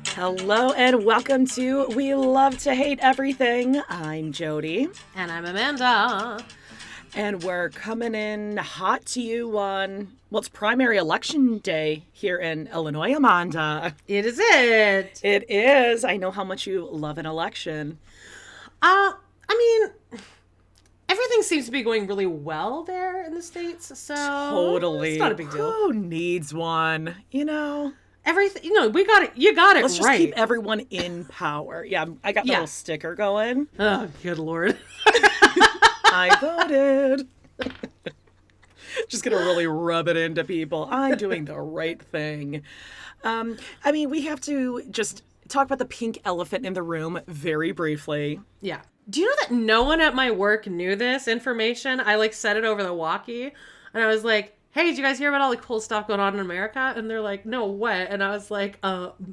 Hello and welcome to We Love to Hate Everything. I'm Jodie. And I'm Amanda. And we're coming in hot to you on, well, it's primary election day here in Illinois, Amanda. It is it. It is. I know how much you love an election. I mean, everything seems to be going really well there in the States, so Totally. It's not a big deal. Who needs one? You know? Everything, we got it. You got it. Let's just right. keep everyone in power. Yeah, I got the little sticker going. Oh, good Lord. I voted. Just gonna really rub it into people. I'm doing the right thing. I mean, we have to just talk about the pink elephant in the room very briefly. Yeah. Do you know that no one at my work knew this information? I said it over the walkie, and I was like, hey, did you guys hear about all the cool stuff going on in America? And they're like, no, what? And I was like,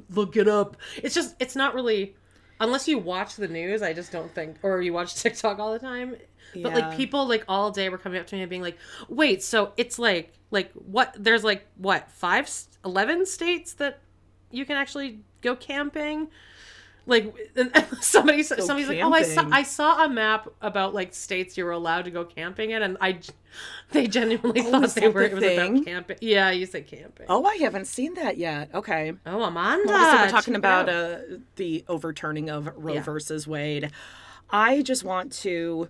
look it up. It's not really, unless you watch the news, I just don't think, or you watch TikTok all the time. Yeah. But people all day were coming up to me and being like, wait, so it's what, there's 11 states that you can actually go camping? Somebody's like, oh, I saw a map about states you were allowed to go camping in, and they genuinely thought it was about camping. Yeah, you said camping. Oh, I haven't seen that yet. Okay. Oh, Amanda. Well, so we're talking about the overturning of Roe versus Wade. I just want to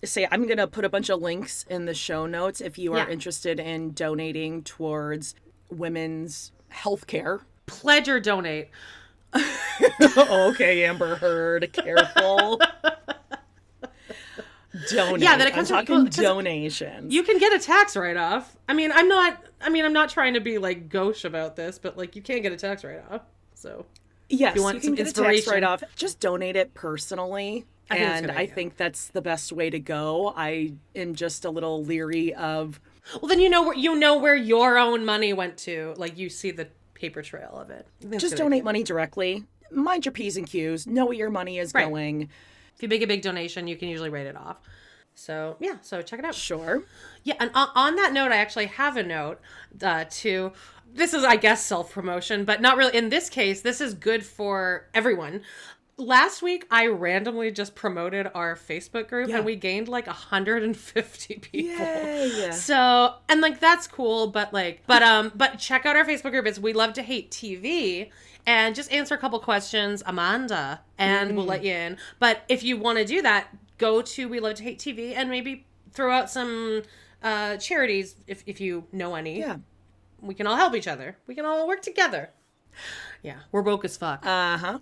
say I'm going to put a bunch of links in the show notes if you are interested in donating towards women's health care. Pledge or donate. Okay, Amber Heard, careful. Donate. Yeah, I'm talking donations. You can get a tax write-off. I'm not trying to be gauche about this, but you can get a tax write-off. So yes, you can get a tax write-off. Just donate it personally. I think that's the best way to go. I am just a little leery of. Well, then you know where your own money went to. You see the paper trail of it. Just donate money directly. Mind your P's and Q's. Know where your money is going. If you make a big donation, you can usually write it off. So, so check it out. Sure. Yeah, and on that note, I actually have a note to... This is, I guess, self-promotion, but not really. In this case, this is good for everyone. Last week, I randomly just promoted our Facebook group, and we gained 150 people. Yay! So, and that's cool, but check out our Facebook group. It's We Love to Hate TV, and just answer a couple questions, Amanda, and we'll let you in. But if you want to do that, go to We Love to Hate TV and maybe throw out some charities if you know any. Yeah, we can all help each other. We can all work together. Yeah, we're woke as fuck.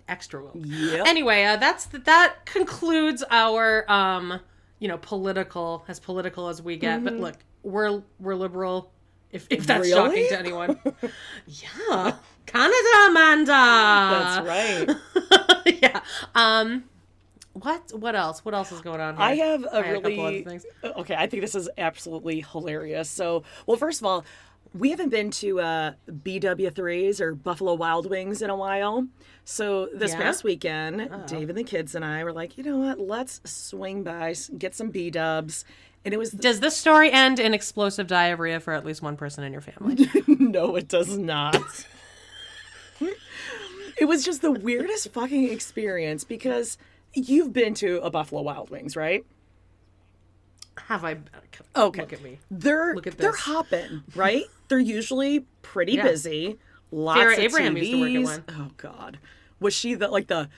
Extra woke. Yep. Anyway, that concludes our political as we get. But look, we're liberal. If that's shocking to anyone. Yeah, Canada, Amanda. That's right. Yeah. What else? What else is going on here? I have a couple other things. Okay, I think this is absolutely hilarious. So, well, first of all, we haven't been to BW3s or Buffalo Wild Wings in a while. So this past weekend, Dave and the kids and I were like, you know what? Let's swing by, get some B-dubs. And it was... Does this story end in explosive diarrhea for at least one person in your family? No, it does not. It was just the weirdest fucking experience because you've been to a Buffalo Wild Wings, right? Have I? Okay. Look at me. They're hopping, right? They're usually pretty busy. Lots Sarah of Abraham TVs. used to work at one. Oh God, was she the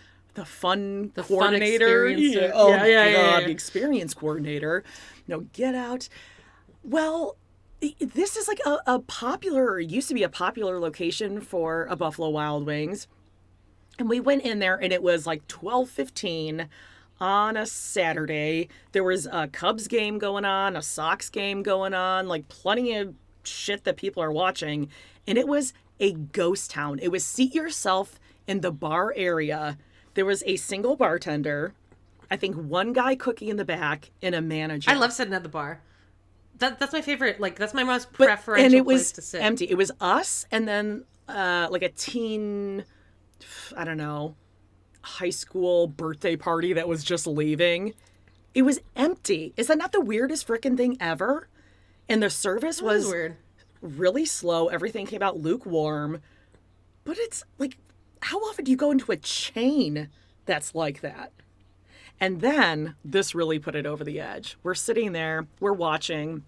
fun the coordinator? Fun yeah. Oh yeah. The experience coordinator. No, get out. Well, this is a popular, used to be a popular location for a Buffalo Wild Wings, and we went in there and it was 12:15. On a Saturday. There was a Cubs game going on, a Sox game going on, plenty of shit that people are watching. And it was a ghost town. It was seat yourself in the bar area. There was a single bartender, I think one guy cooking in the back, and a manager. I love sitting at the bar. That's my favorite. That's my most preferential and it place was to sit. Empty. It was us and then a teen, I don't know, high school birthday party that was just leaving. It was empty. Is that not the weirdest frickin' thing ever? And the service That is was weird. really slow. Everything came out lukewarm. But it's like, how often do you go into a chain that's like that? And then this really put it over the edge. We're sitting there, we're watching,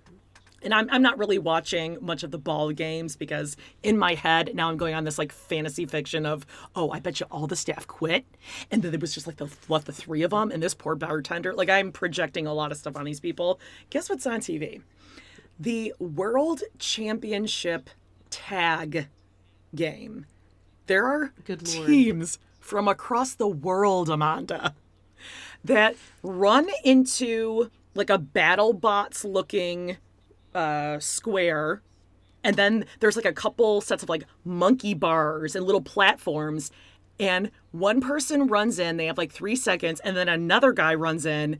and I'm not really watching much of the ball games because in my head, now I'm going on this like fantasy fiction of, oh, I bet you all the staff quit. And then it was just like the 3 of them and this poor bartender. Like I'm projecting a lot of stuff on these people. Guess what's on TV? The World Championship Tag game. There are Good Lord. teams from across the world, Amanda, that run into like a BattleBots looking square. And then there's like a couple sets of like monkey bars and little platforms. And one person runs in, they have like 3 seconds, and then another guy runs in,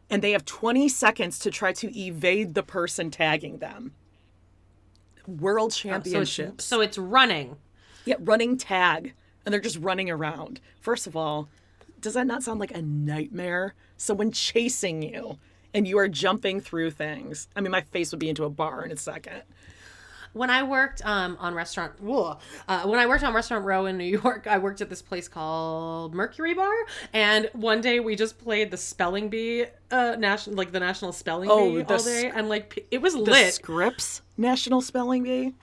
and they have 20 seconds to try to evade the person tagging them. World Championships. So it's running. Yeah, running tag. And they're just running around. First of all, does that not sound like a nightmare? Someone chasing you and you are jumping through things. I mean, my face would be into a bar in a second. When I worked on Restaurant Row in New York, I worked at this place called Mercury Bar, and one day we just played the spelling bee, the national spelling bee all day, and like it was The lit. Scripps National Spelling Bee?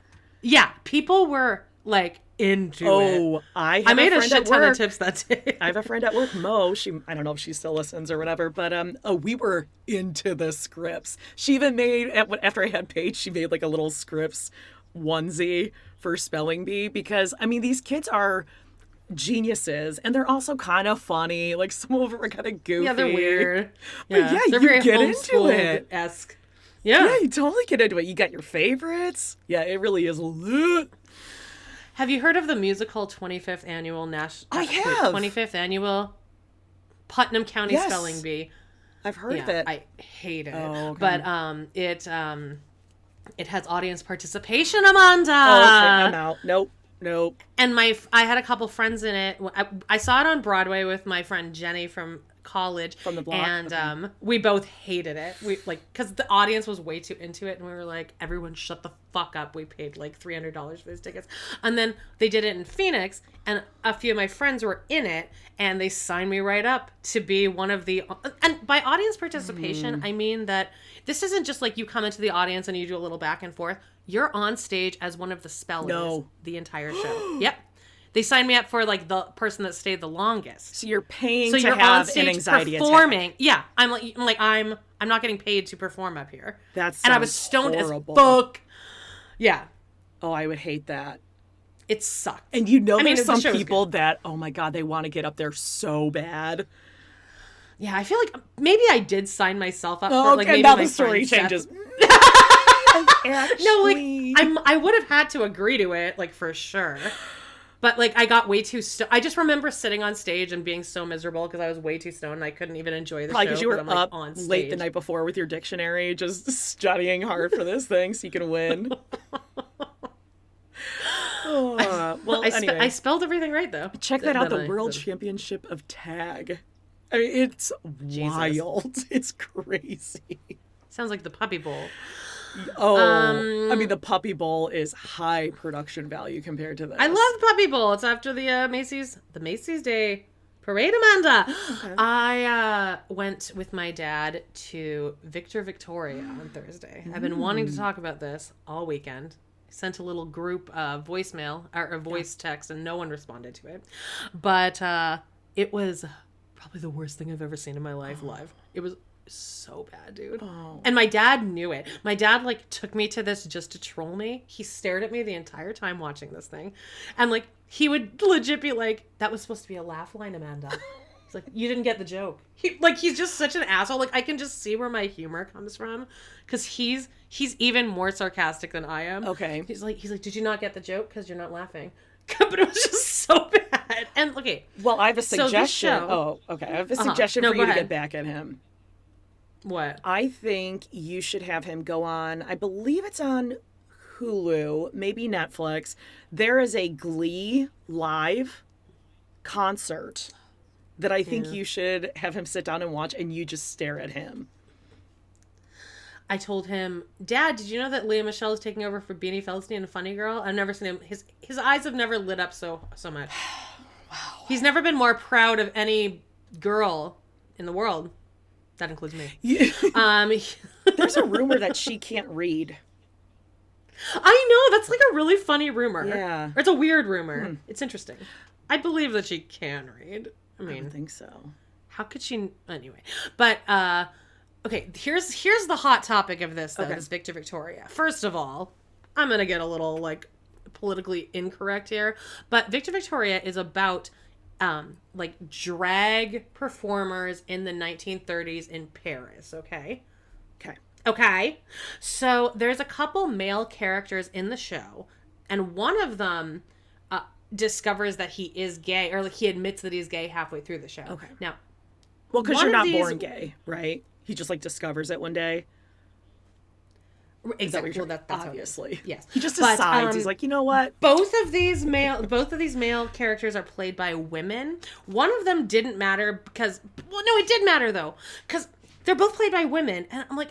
Yeah, people were like into it. Oh, I made a friend shit at ton work. of tips that day. I have a friend at work, Mo. I don't know if she still listens or whatever, but we were into the Scripps. She even made after I had Paige, she made like a little Scripps onesie for spelling bee because I mean these kids are geniuses and they're also kind of funny. Like some of them are kind of goofy. Yeah, they're weird. But yeah, they're you very get into it. esque. Yeah. Yeah, you totally get into it. You got your favorites. Yeah, it really is lit. Have you heard of the musical 25th annual I have. 25th annual Putnam County Yes. Spelling Bee? I've heard Yeah, of it. I hate it. Oh, okay. But it has audience participation, Amanda. Oh, okay. I'm out. Nope. And I had a couple friends in it. I saw it on Broadway with my friend Jenny from college. From the block? And we both hated it. We because the audience was way too into it, and we were like, everyone shut the fuck up. We paid like $300 for these tickets. And then they did it in Phoenix, and a few of my friends were in it, and they signed me right up to be one of the, and by audience participation, I mean that this isn't just like you come into the audience and you do a little back and forth. You're on stage as one of the spellers the entire show. Yep. They signed me up for like the person that stayed the longest. So you're paying So to you're have on stage an anxiety performing. attack. Yeah, I'm not getting paid to perform up here. That And I was sounds stoned horrible. as fuck. Yeah, Oh, I would hate that. it sucked. And you know, I mean, there's the some show was people that, oh my God, they want to get up there so bad. Yeah, I feel like maybe I did sign myself up Oh, for like okay, maybe now my the story friend's changes. chef. Actually, No, like I would have had to agree to it, like for sure. But like I got way too stoned. I just remember sitting on stage and being so miserable because I was way too stoned and I couldn't even enjoy the probably show. because you were I'm, like, up on stage. late the night before with your dictionary, just studying hard for this thing so you can win. Well, anyway, I spelled everything right though. check that out. Then The I- World then- Championship of Tag. I mean, it's wild. It's crazy. Sounds like the Puppy Bowl. Oh, I mean, the Puppy Bowl is high production value compared to this. I love the Puppy Bowl. It's after the Macy's Day Parade, Amanda. Okay. I went with my dad to Victoria on Thursday. I've been wanting to talk about this all weekend. I sent a little group voicemail or a voice text, and no one responded to it. But it was probably the worst thing I've ever seen in my life live. It was so bad, dude. Oh. And my dad knew it. My dad like took me to this just to troll me. He stared at me the entire time watching this thing. And like he would legit be like, that was supposed to be a laugh line, Amanda. He's like, you didn't get the joke. He's just such an asshole. Like I can just see where my humor comes from. Cause he's even more sarcastic than I am. Okay. He's like, did you not get the joke? Cause you're not laughing. But it was just so bad. And okay. Well, I have a So this suggestion. show- Oh, okay. I have a suggestion No, for go you to ahead. get back at him. What? I think you should have him go on, I believe it's on Hulu, maybe Netflix. There is a Glee live concert that I think Yeah. you should have him sit down and watch, and you just stare at him. I told him, Dad, did you know that Leah Michelle is taking over for Beanie Feldstein in Funny Girl? I've never seen him. His eyes have never lit up so much. Wow. He's never been more proud of any girl in the world. That includes me. Yeah. There's a rumor that she can't read. I know, that's like a really funny rumor. Yeah. Or it's a weird rumor. It's interesting. I believe that she can read. I mean, I don't think so. how could she? Anyway, but okay. Here's the hot topic of this though. Okay. This Victor Victoria. First of all, I'm gonna get a little like politically incorrect here, but Victor Victoria is about like drag performers in the 1930s in Paris. Okay. Okay. So there's a couple male characters in the show, and one of them discovers that he is gay, or like he admits that he's gay halfway through the show. Okay. Now, Well, because one you're of not these- born gay, right? He just like discovers it one day. Is that what exactly. you're Well, that's obviously. yes. He just But, decides. He's like, you know what? Both of these male characters are played by women. One of them didn't matter because, well, no, it did matter though, because they're both played by women, and I'm like,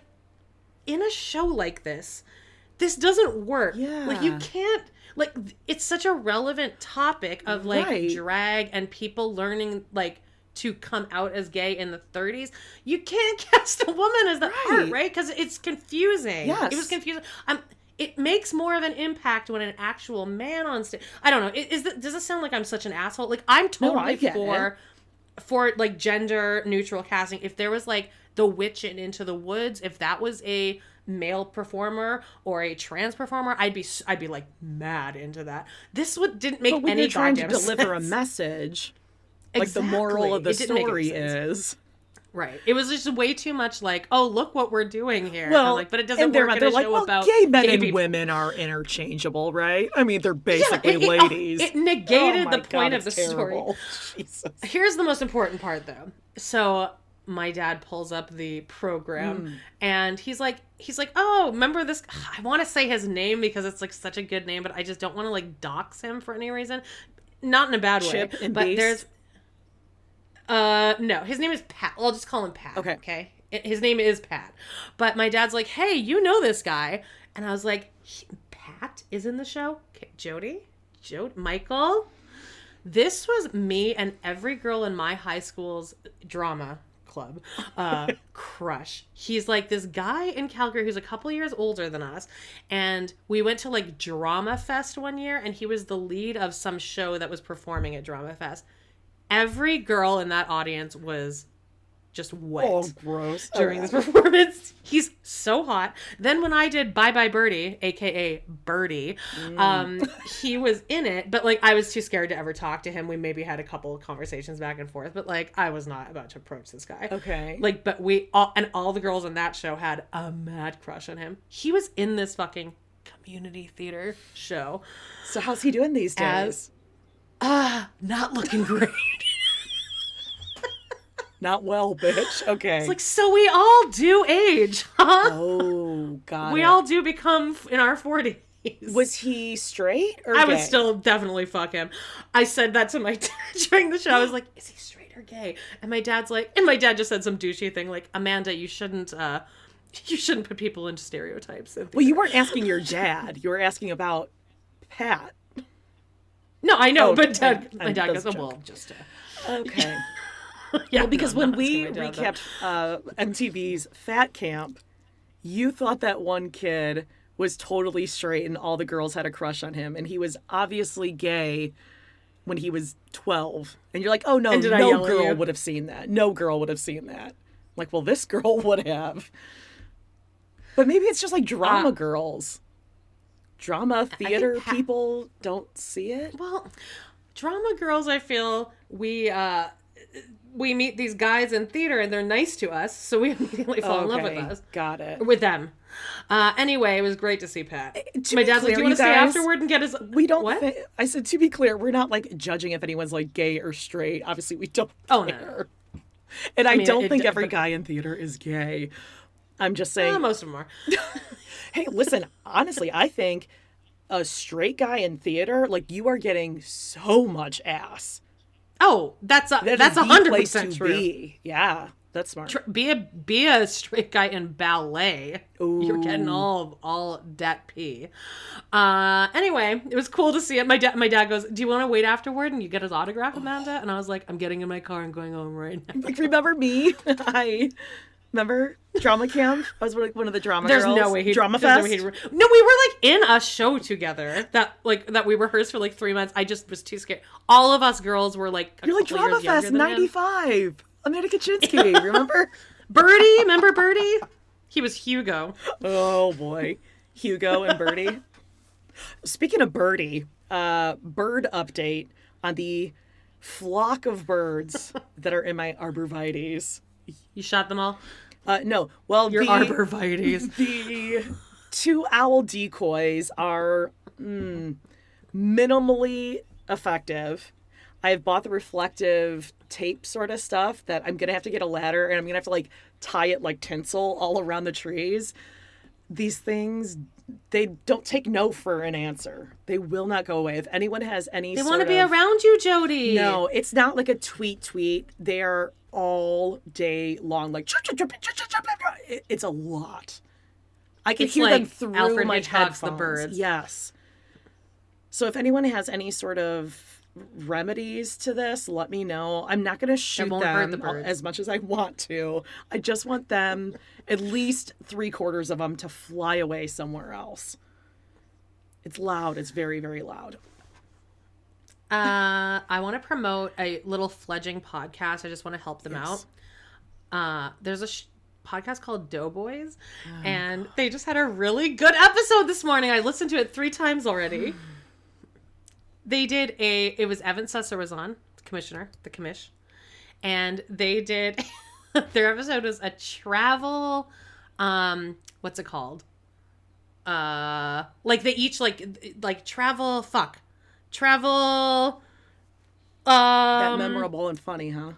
in a show like this doesn't work. Yeah. Like you can't. Like, it's such a relevant topic of like Right. drag and people learning like to come out as gay in the 30s. You can't cast a woman as that part, right? Because it's confusing. Yes. It was confusing. It makes more of an impact when an actual man on stage. I don't know. Does it sound like I'm such an asshole? Like, I'm totally for like gender neutral casting. If there was like The Witch in Into the Woods, if that was a male performer or a trans performer, I'd be like mad into that. This didn't make But when any you're trying to goddamn deliver a sense. message, Exactly. like the moral of the It didn't make any story sense. is. Right. It was just way too much like, oh, look what we're doing here. Well, I'm like, but it doesn't and work in a like, show well, about gay men and people. women are interchangeable, right? I mean, they're basically it ladies. It negated Oh my the point God, of the it's story. terrible. Jesus. Here's the most important part, though. So my dad pulls up the program, and he's like, oh, remember this? I want to say his name because it's like such a good name, but I just don't want to like dox him for any reason. Not in a bad way. Chip and but Beast? there's no, his name is Pat. I'll just call him Pat. Okay. His name is Pat. But my dad's like, hey, you know this guy. And I was like, Pat is in the show? Okay, Jodie, Michael. This was me and every girl in my high school's drama club crush. He's like this guy in Calgary who's a couple years older than us. And we went to like Drama Fest one year, and he was the lead of some show that was performing at Drama Fest. Every girl in that audience was just wet. Oh, gross. During this performance. He's so hot. Then when I did Bye Bye Birdie, aka Birdie, he was in it, but like I was too scared to ever talk to him. We maybe had a couple of conversations back and forth, but like I was not about to approach this guy. Okay. Like, but all the girls in that show had a mad crush on him. He was in this fucking community theater show. So how's he doing these days? Not looking great. Not well, bitch. Okay. It's like, so we all do age, huh? Oh, God. We all do become in our 40s. Was he straight or I gay? would still definitely fuck him. I said that to my dad during the show. I was like, is he straight or gay? And my dad just said some douchey thing like, Amanda, you shouldn't put people into stereotypes. Well, you weren't asking your dad. You were asking about Pat. No, I know, Oh, but my dad that's goes, a oh, joke. well, just Okay. yeah. Well, because no, I'm when not we asking my dad that. recapped MTV's Fat Camp, you thought that one kid was totally straight and all the girls had a crush on him, and he was obviously gay when he was 12. And you're like, oh no, And did I no yell at girl you? would have seen that. No girl would have seen that. Like, well, this girl would have. But maybe it's just like drama girls. Drama theater people don't see it. Well, drama girls, I feel we meet these guys in theater and they're nice to us, so we immediately fall in love with us. Got it. With them. Anyway, it was great to see Pat. To My be dad's like, clear, do you want you to stay guys, afterward and get his... We don't. What? I said, to be clear, we're not like judging if anyone's like gay or straight. Obviously, we don't. Oh, no. care. And I mean, don't think every guy in theater is gay. I'm just saying. most of them are. Hey, listen. Honestly, I think a straight guy in theater, like, you are getting so much ass. Oh, that's That is that's the place 100% to true. be. Yeah, that's smart. Be a straight guy in ballet. You're getting Ooh. all that pee. Anyway, it was cool to see it. My dad goes, "Do you want to wait afterward and you get his autograph, Amanda?" And I was like, "I'm getting in my car and going home right now." Like, remember me? I remember drama camp. I was like one of the drama There's girls. no way he Drama there's no fest. way no, we were like in a show together that we rehearsed for like 3 months. I just was too scared. All of us girls were like, You're like couple Drama years younger Fest than him. '95. Amanda Kaczynski. Remember? Birdie, remember Birdie? He was Hugo. Oh boy, Hugo and Birdie. Speaking of Birdie, bird update on the flock of birds that are in my arborvitaes. You shot them all? No, well, Your arborvitaes. The 2 owl decoys are minimally effective. I've bought the reflective tape sort of stuff that I'm gonna have to get a ladder and I'm gonna have to like tie it like tinsel all around the trees. These things, they don't take no for an answer. They will not go away. If anyone has any They want to be around you, Jodie. No, it's not like a tweet. They are all day long. Like, it's a lot. I can hear them through Alfred my Hitchcock's headphones. The Birds. Yes. So if anyone has any sort of remedies to this, let me know. I'm not going to shoot won't hurt the them birds. as much as I want to. I just want them, at least 3/4 of them, to fly away somewhere else. It's loud. It's very, very loud. I want to promote a little fledgling podcast. I just want to help them Yes. out. There's a podcast called Doughboys, and they just had a really good episode this morning. I listened to it 3 times already. They did it was Evan Susser was on, the commish, and they did, their episode was a travel, what's it called? Like they each like travel, That memorable and funny, huh?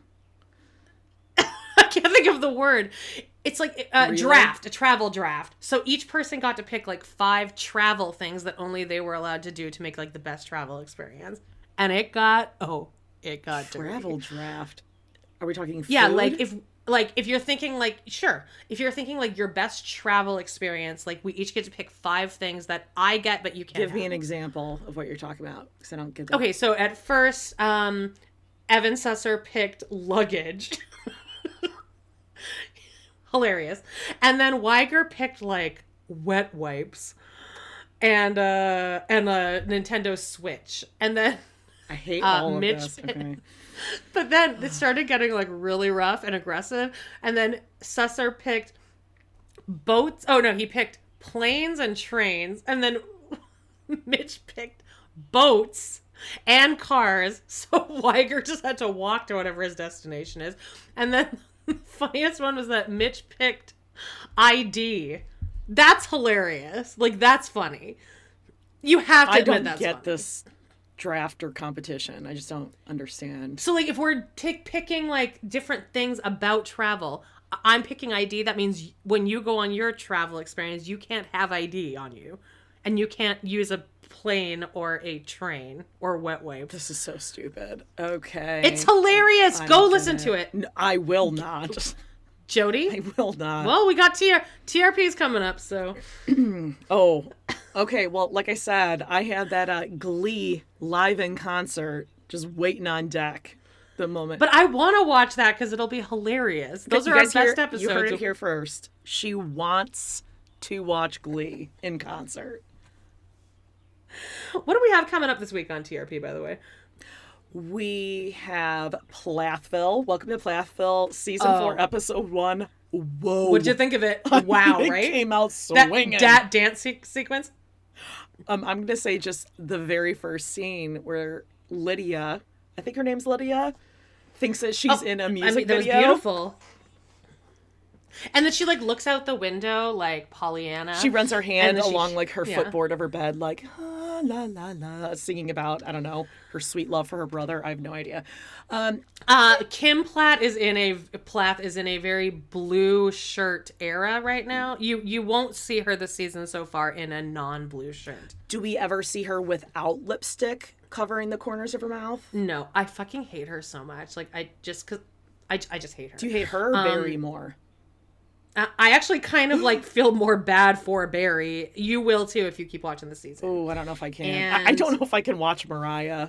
I can't think of the word. It's like a Really? travel draft. So each person got to pick like 5 travel things that only they were allowed to do to make like the best travel experience. And it got Travel dirty. draft. Are we talking food? Yeah, if you're thinking if you're thinking like your best travel experience, like we each get to pick 5 things that I get but you can't. Give me have. an example of what you're talking about, because I don't get that. Okay, so at first, Evan Susser picked luggage. Hilarious. And then Weiger picked like wet wipes and a Nintendo Switch. And then I hate all of Mitch this. Okay. but then it started getting like really rough and aggressive. And then Susser picked boats. Oh no, he picked planes and trains. And then Mitch picked boats and cars. So Weiger just had to walk to whatever his destination is. And then the funniest one was that Mitch picked ID. That's hilarious. Like, that's funny. You have to I admit don't that's get funny. this draft or competition. I just don't understand. So, like, if we're picking, like, different things about travel, I'm picking ID. That means when you go on your travel experience, you can't have ID on you. And you can't use a plane or a train or wet wipes. This is so stupid. Okay. It's hilarious. I Go don't get listen to it. No, I will not. Jodie? I will not. Well, we got TRP's coming up, so. Oh, okay. Well, like I said, I had that Glee live in concert just waiting on deck the moment. But I want to watch that because it'll be hilarious. Those You are our guys best hear- episodes. You heard it here first. She wants to watch Glee in concert. What do we have coming up this week on TRP, by the way? We have Plathville. Welcome to Plathville, season 4, episode 1. Whoa! What'd you think of it? Wow, It right? came out That swinging. dance sequence? I'm gonna say just the very first scene where Lydia, I think her name's Lydia, thinks that she's in a music that video. was beautiful. And then she like looks out the window like Pollyanna. She runs her hand And then along like her yeah. footboard of her bed, like, ah, la la la, singing about, I don't know, her sweet love for her brother. I have no idea. Kim Platt is in a very blue shirt era right now. You won't see her this season so far in a non-blue shirt. Do we ever see her without lipstick covering the corners of her mouth? No, I fucking hate her so much. Like, I just hate her. Do you hate her or Barry more? I actually kind of like feel more bad for Barry. You will too if you keep watching the season. Oh, I don't know if I can. I don't know if I can watch Mariah.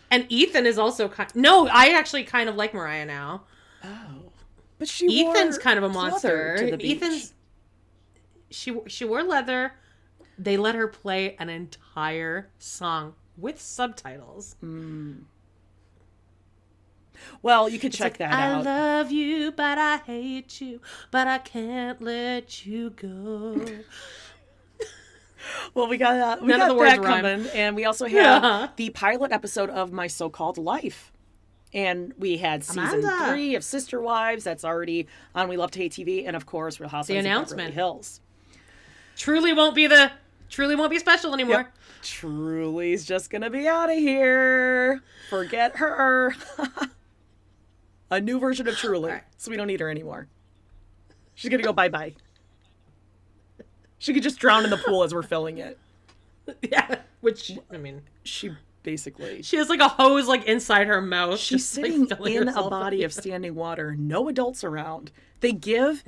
And Ethan is also no. I actually kind of like Mariah now. Oh, but Ethan's kind of a monster. To the beach. Ethan's she wore leather. They let her play an entire song with subtitles. Well, you could check that out. I love you, but I hate you, but I can't let you go. Well, we got None of the words that rhyme. coming, and we also have the pilot episode of My So-Called Life. And we had season 3 of Sister Wives. That's already on We Love to Hate TV, and of course, Real Housewives of Beverly Hills. Truly won't be special anymore. Yep. Truly's just gonna be out of here. Forget her. A new version of Truly, so we don't need her anymore. She's gonna go bye-bye. She could just drown in the pool as we're filling it. Yeah, which, I mean... She basically... She has like a hose like inside her mouth. She's sitting in a body of standing water. No adults around. They give,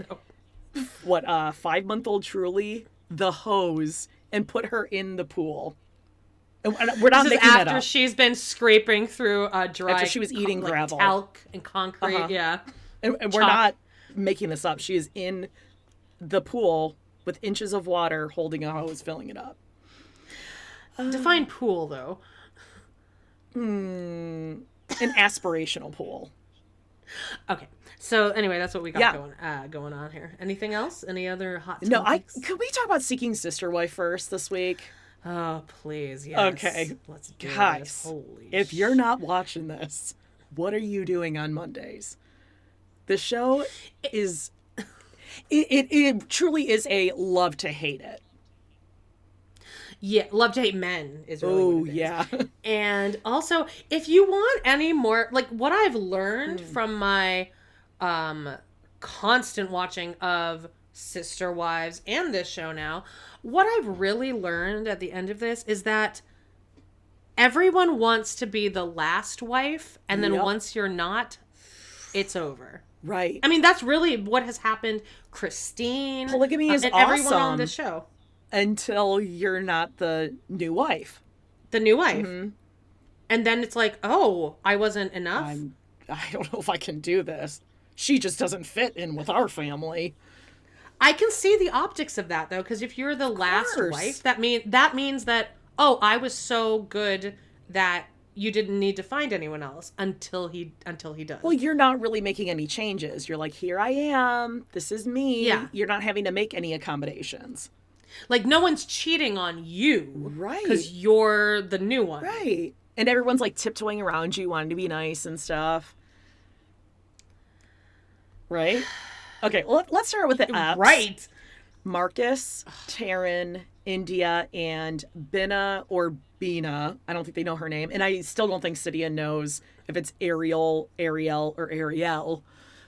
5-month-old Truly the hose and put her in the pool. And we're not making that up. After she's been scraping through dry... After she was eating gravel. Talc and concrete, yeah. And we're not making this up. She is in the pool with inches of water holding a hose, filling it up. Define pool, though. An aspirational pool. Okay. So anyway, that's what we got going on here. Anything else? Any other hot topics? Could we talk about Seeking Sister Wife first this week? Oh, please, yes. Okay. Let's do Guys, this. Holy if you're not watching this, what are you doing on Mondays? The show is... It truly is a love to hate it. Yeah, love to hate men is really what it is. Yeah. And also, if you want any more... Like, what I've learned from my constant watching of Sister Wives and this show now... What I've really learned at the end of this is that everyone wants to be the last wife, and then once you're not, it's over. Right. I mean, that's really what has happened. Christine. Polygamy is and awesome. Everyone on this show. Until you're not the new wife. The new wife. Mm-hmm. And then it's like, oh, I wasn't enough. I don't know if I can do this. She just doesn't fit in with our family. I can see the optics of that, though, because if you're the last wife, that means that, oh, I was so good that you didn't need to find anyone else until he does. Well, you're not really making any changes. You're like, here I am. This is me. Yeah. You're not having to make any accommodations. Like, no one's cheating on you. Right. Because you're the new one. Right. And everyone's like tiptoeing around you, wanting to be nice and stuff. Right? Okay, well, let's start with the F's. Right. Marcus, Taryn, India, and Bina or Bina. I don't think they know her name. And I still don't think Sidian knows if it's Ariel, or Ariel.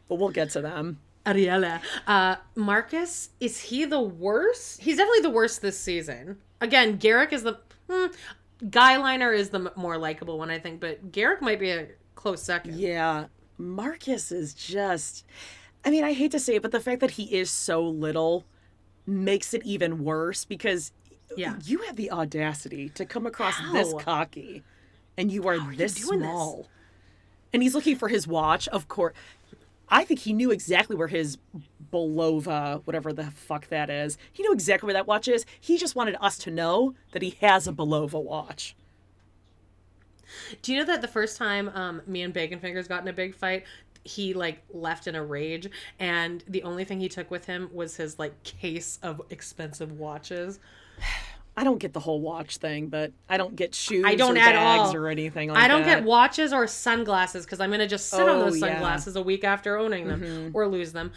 But we'll get to them. Ariella. Marcus, is he the worst? He's definitely the worst this season. Again, Garrick is the... Guyliner is the more likable one, I think. But Garrick might be a close second. Yeah. Marcus is just... I mean, I hate to say it, but the fact that he is so little makes it even worse because you have the audacity to come across this cocky and you are this small. This? And he's looking for his watch, of course. I think he knew exactly where his Belova, whatever the fuck that is, he knew exactly where that watch is. He just wanted us to know that he has a Belova watch. Do you know that the first time me and Bacon Fingers got in a big fight, he like left in a rage, and the only thing he took with him was his like case of expensive watches? I don't get the whole watch thing, but I don't get shoes or bags or anything like that. I don't get watches or sunglasses because I'm going to just sit on those sunglasses a week after owning them or lose them.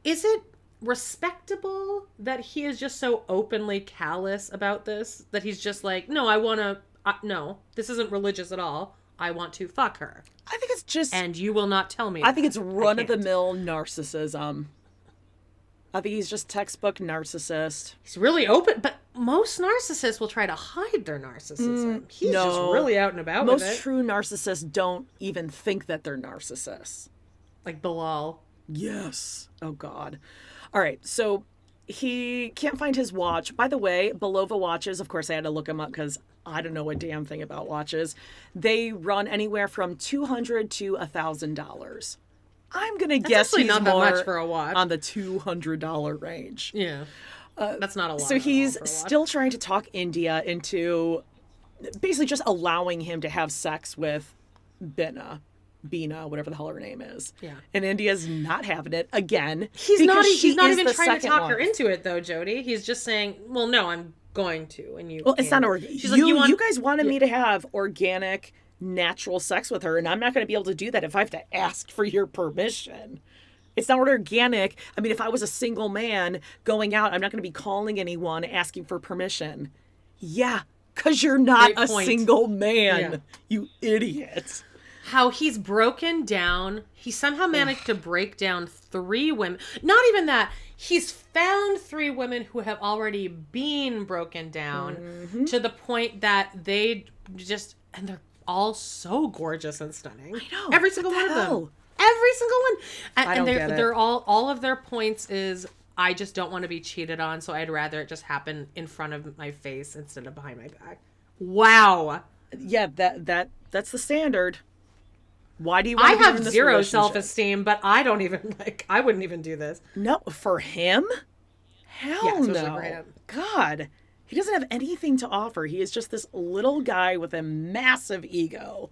Is it respectable that he is just so openly callous about this, that he's just like, no, I want to, no, this isn't religious at all. I want to fuck her. I think it's just... And you will not tell me I think it's run-of-the-mill narcissism. I think he's just textbook narcissist. He's really open, but most narcissists will try to hide their narcissism. He's just really out and about with it. Most true narcissists don't even think that they're narcissists. Like Bilal. Yes. Oh, God. All right, so he can't find his watch. By the way, Belova watches, of course I had to look him up because I don't know a damn thing about watches. They run anywhere from $200 to $1,000. I'm going to guess he's not more that much for a watch. On the $200 range. Yeah. That's not a lot. So he's still trying to talk India into basically just allowing him to have sex with Bina, whatever the hell her name is. Yeah. And India's not having it again. He's not even trying to talk her into it, though, Jodie. He's just saying, well, no, I'm going to. And you. Well, it's not organic. You guys wanted me to have organic, natural sex with her, and I'm not going to be able to do that if I have to ask for your permission. It's not organic. I mean, if I was a single man going out, I'm not going to be calling anyone asking for permission. Yeah, because you're not a single man, you idiot. How he's broken down. He somehow managed to break down 3 women. Not even that. He's found 3 women who have already been broken down to the point that they just, and they're all so gorgeous and stunning. I know. Every single one of them. Every single one. And they're all of their points is, I just don't want to be cheated on, so I'd rather it just happen in front of my face instead of behind my back. Wow. Yeah, that's the standard. Why do you want I to be have in this zero relationship? Self-esteem, but I don't even I wouldn't even do this. No, for him? Hell no. For him. God. He doesn't have anything to offer. He is just this little guy with a massive ego.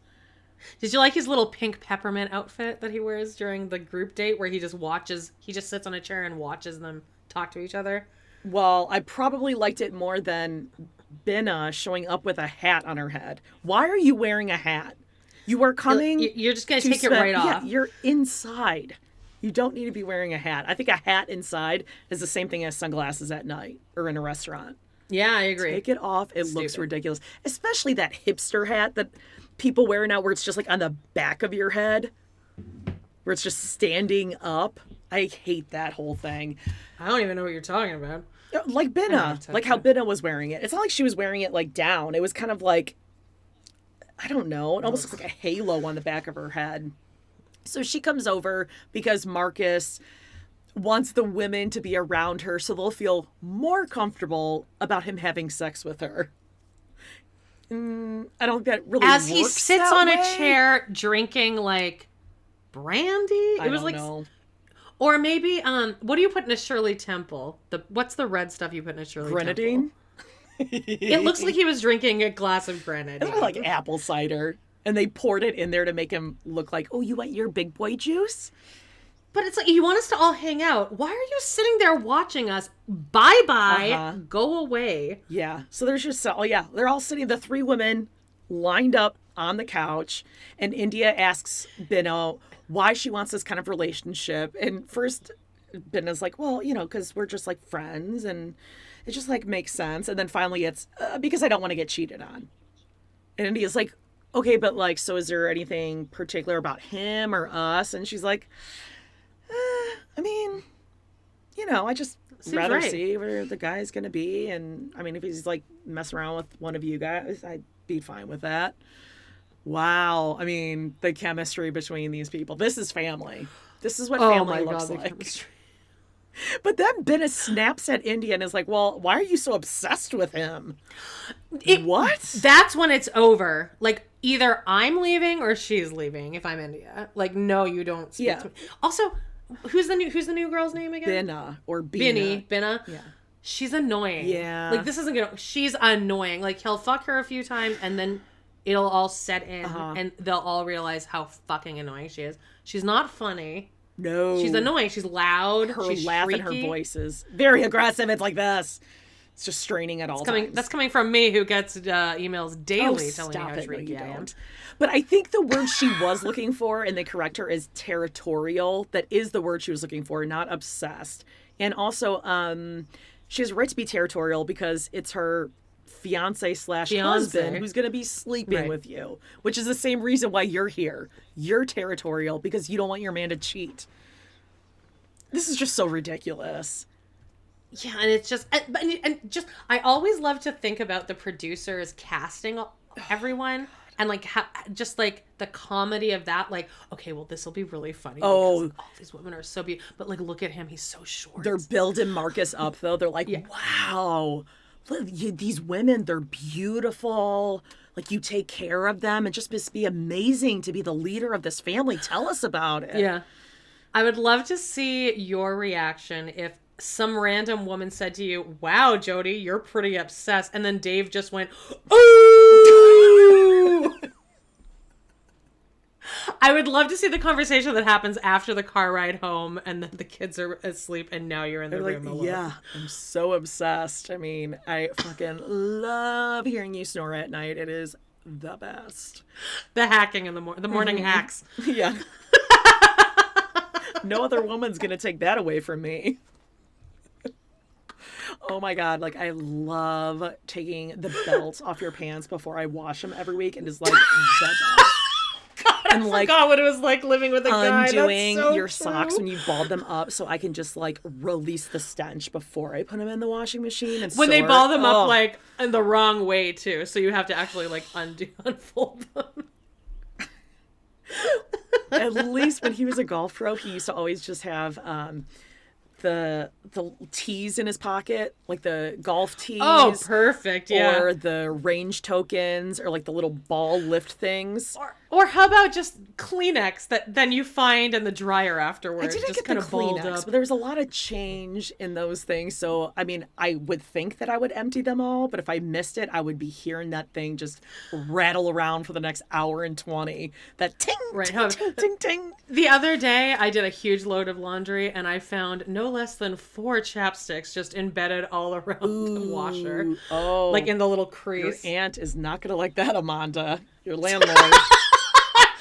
Did you like his little pink peppermint outfit that he wears during the group date where he just sits on a chair and watches them talk to each other? Well, I probably liked it more than Bina showing up with a hat on her head. Why are you wearing a hat? You are coming... You're just going to take it right off. Yeah, you're inside. You don't need to be wearing a hat. I think a hat inside is the same thing as sunglasses at night or in a restaurant. Yeah, I agree. Take it off. It looks ridiculous. Especially that hipster hat that people wear now where it's just like on the back of your head. Where it's just standing up. I hate that whole thing. I don't even know what you're talking about. Like Bina. Like how Bina was wearing it. It's not like she was wearing it like down. It was kind of like... I don't know. It almost looks like a halo on the back of her head. So she comes over because Marcus wants the women to be around her so they'll feel more comfortable about him having sex with her. I don't think that really works. As he sits on a chair drinking like brandy. I don't know. Or maybe what do you put in a Shirley Temple? What's the red stuff you put in a Shirley Grenadine? Temple? It looks like he was drinking a glass of grenadine. It's like apple cider. And they poured it in there to make him look like, oh, you want your big boy juice? But it's like, you want us to all hang out. Why are you sitting there watching us? Bye-bye. Go away. Yeah. So there's just, they're all sitting, the 3 women lined up on the couch. And India asks Bina why she wants this kind of relationship. And first, Bina's like, well, because we're just like friends and... It just, makes sense. And then finally it's because I don't want to get cheated on. And India's like, okay, but, so is there anything particular about him or us? And she's like, I mean, I just rather see where the guy's going to be. And, I mean, if he's, messing around with one of you guys, I'd be fine with that. Wow. I mean, the chemistry between these people. This is family. This is what family looks like. Chemistry. But then Bina snaps at India and is like, well, why are you so obsessed with him? What? That's when it's over. Either I'm leaving or she's leaving if I'm India. No, you don't speak to me. Also, who's the new girl's name again? Bina or Bina. Bina. Yeah. She's annoying. Yeah. This isn't gonna... She's annoying. He'll fuck her a few times and then it'll all set in and they'll all realize how fucking annoying she is. She's not funny. No. She's annoying. She's loud. Her she's laugh shrieky. and her voice is very aggressive. It's like this. It's just straining at all times. That's coming from me who gets emails daily telling me how shrieky I am. But I think the word she was looking for, and they correct her, is territorial. That is the word she was looking for, not obsessed. And also, she has a right to be territorial because it's her fiance / husband who's going to be sleeping with you, which is the same reason why you're here. You're territorial because you don't want your man to cheat. This is just so ridiculous. Yeah, and it's just, and just, I always love to think about the producers casting everyone. And like, just like the comedy of that, like, okay, well, this will be really funny. Because all these women are so beautiful. But like, look at him, he's so short. They're building Marcus up, though. They're like, wow, these women, they're beautiful. Like, you take care of them. And just must be amazing to be the leader of this family. Tell us about it. Yeah. I would love to see your reaction if some random woman said to you, wow, Jodie, you're pretty obsessed. And then Dave just went, ooh! I would love to see the conversation that happens after the car ride home and then the kids are asleep and now you're in the room alone. Yeah, I'm so obsessed. I mean, I fucking love hearing you snore at night. It is the best. The hacking in the morning hacks. Yeah. No other woman's going to take that away from me. Oh my God. Like, I love taking the belts off your pants before I wash them every week. And just like, the best. God, I forgot what it was like living with a guy. Undoing so your true. socks when you balled them up so I can just like release the stench before I put them in the washing machine. And when they ball them up like in the wrong way too. So you have to actually like unfold them. At least when he was a golf pro, he used to always just have the tees in his pocket, like the golf tees. Oh, perfect! Yeah. Or the range tokens, or like the little ball lift things. Or how about just Kleenex that then you find in the dryer afterwards? I didn't just get kind the of balled Kleenex, up. but there was a lot of change in those things. So, I mean, I would think that I would empty them all, but if I missed it, I would be hearing that thing just rattle around for the next hour and 20. That ting, ting, ting, ting, ting. The other day, I did a huge load of laundry, and I found no less than 4 chapsticks just embedded all around the washer. Oh. Like in the little crease. Your aunt is not going to like that, Amanda. Your landlord.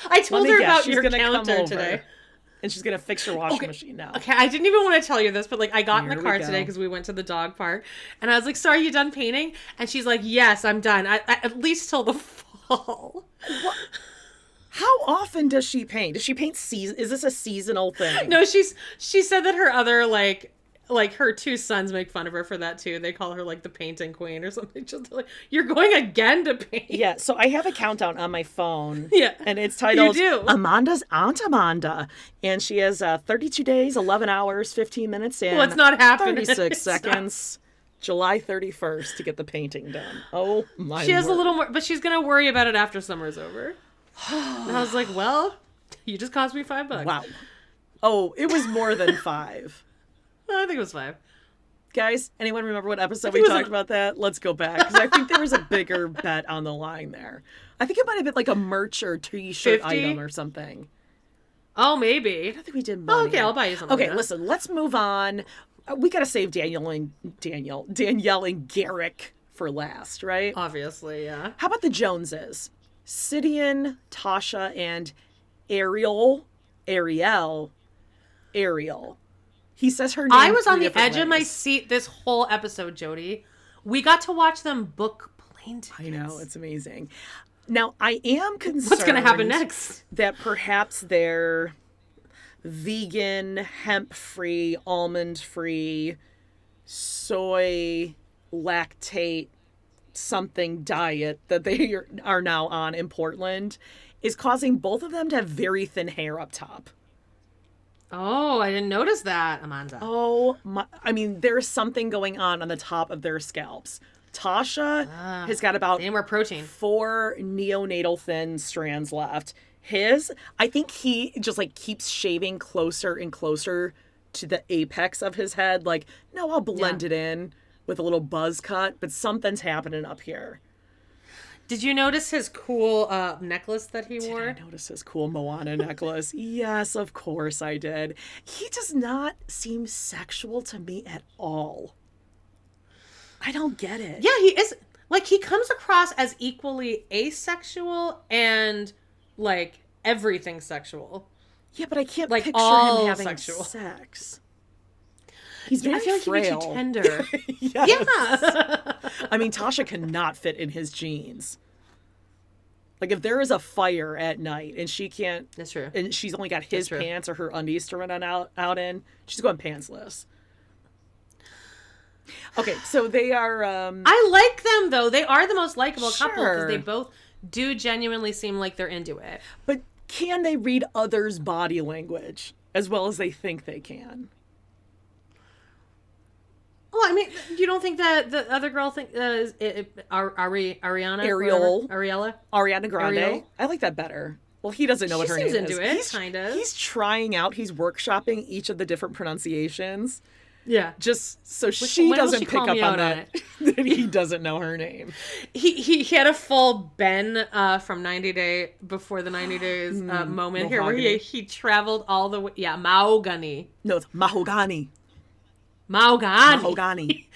I told her about your counter today. And she's going to fix your washing machine now. Okay, I didn't even want to tell you this, but like I got in the car go. today because we went to the dog park. And I was like, so are you done painting? And she's like, yes, I'm done. At least till the fall. What? How often does she paint? Does she paint season? Is this a seasonal thing? No, she said that her other like her 2 sons make fun of her for that too. They call her like the painting queen or something. Just like, you're going again to paint. Yeah, so I have a countdown on my phone. Yeah. And it's titled You do. Amanda's Aunt Amanda. And she has 32 days, 11 hours, 15 minutes, and Well, it's not happening. 36 It's seconds. July 31st to get the painting done. Oh my She has word. a little more, but she's going to worry about it after summer's over. And I was like, well, you just cost me $5. Wow. Oh, it was more than 5. I think it was 5. Guys, anyone remember what episode we talked about that? Let's go back, because I think there was a bigger bet on the line there. I think it might have been like a merch or t-shirt 50? item or something. Oh, maybe. I don't think we did money. Oh, okay, I'll buy you something. Okay, listen, let's move on. We got to save Danielle and Garrick for last, right? Obviously, yeah. How about the Joneses? Sidian, Tosha, and Ariel. He says her name. I was on the 3 different edge of my ways. seat this whole episode, Jodie. We got to watch them book plane tickets. I know, it's amazing. Now, I am concerned. What's going to happen next? That perhaps they're vegan, hemp-free, almond-free, soy, lactate, something diet that they are now on in Portland is causing both of them to have very thin hair up top. Oh, I didn't notice that, Amanda. Oh, my. I mean, there's something going on the top of their scalps. Tasha has got about Need more protein. 4 neonatal thin strands left. I think he just like keeps shaving closer and closer to the apex of his head. Like, no, I'll blend it in with a little buzz cut, but something's happening up here. Did you notice his cool necklace that he wore? Did I notice his cool Moana necklace? Yes, of course I did. He does not seem sexual to me at all. I don't get it. Yeah, he is. Like, he comes across as equally asexual and, like, everything sexual. Yeah, but I can't Like, picture all him having sexual. sex. He's very I feel like frail. he'd be too tender. Yes. Yeah. I mean, Tasha cannot fit in his jeans. Like, if there is a fire at night and she can't... That's true. And she's only got his pants or her undies to run out in, she's going pantsless. Okay, so they are... I like them, though. They are the most likable couple because Sure. they both do genuinely seem like they're into it. But can they read others' body language as well as they think they can? Well, I mean, you don't think that the other girl Ariana? Ariella? Ariana Grande. Ariel? I like that better. Well, he doesn't know what her name is. She seems into it, kind of. He's trying out. He's workshopping each of the different pronunciations. Yeah. Just so she when will doesn't she pick call up me on out that, that he doesn't know her name. He had a full Ben from 90 Day before the 90 Days moment here where he traveled all the way. Yeah, Mahogany. No, it's Mahogany. Mahogany.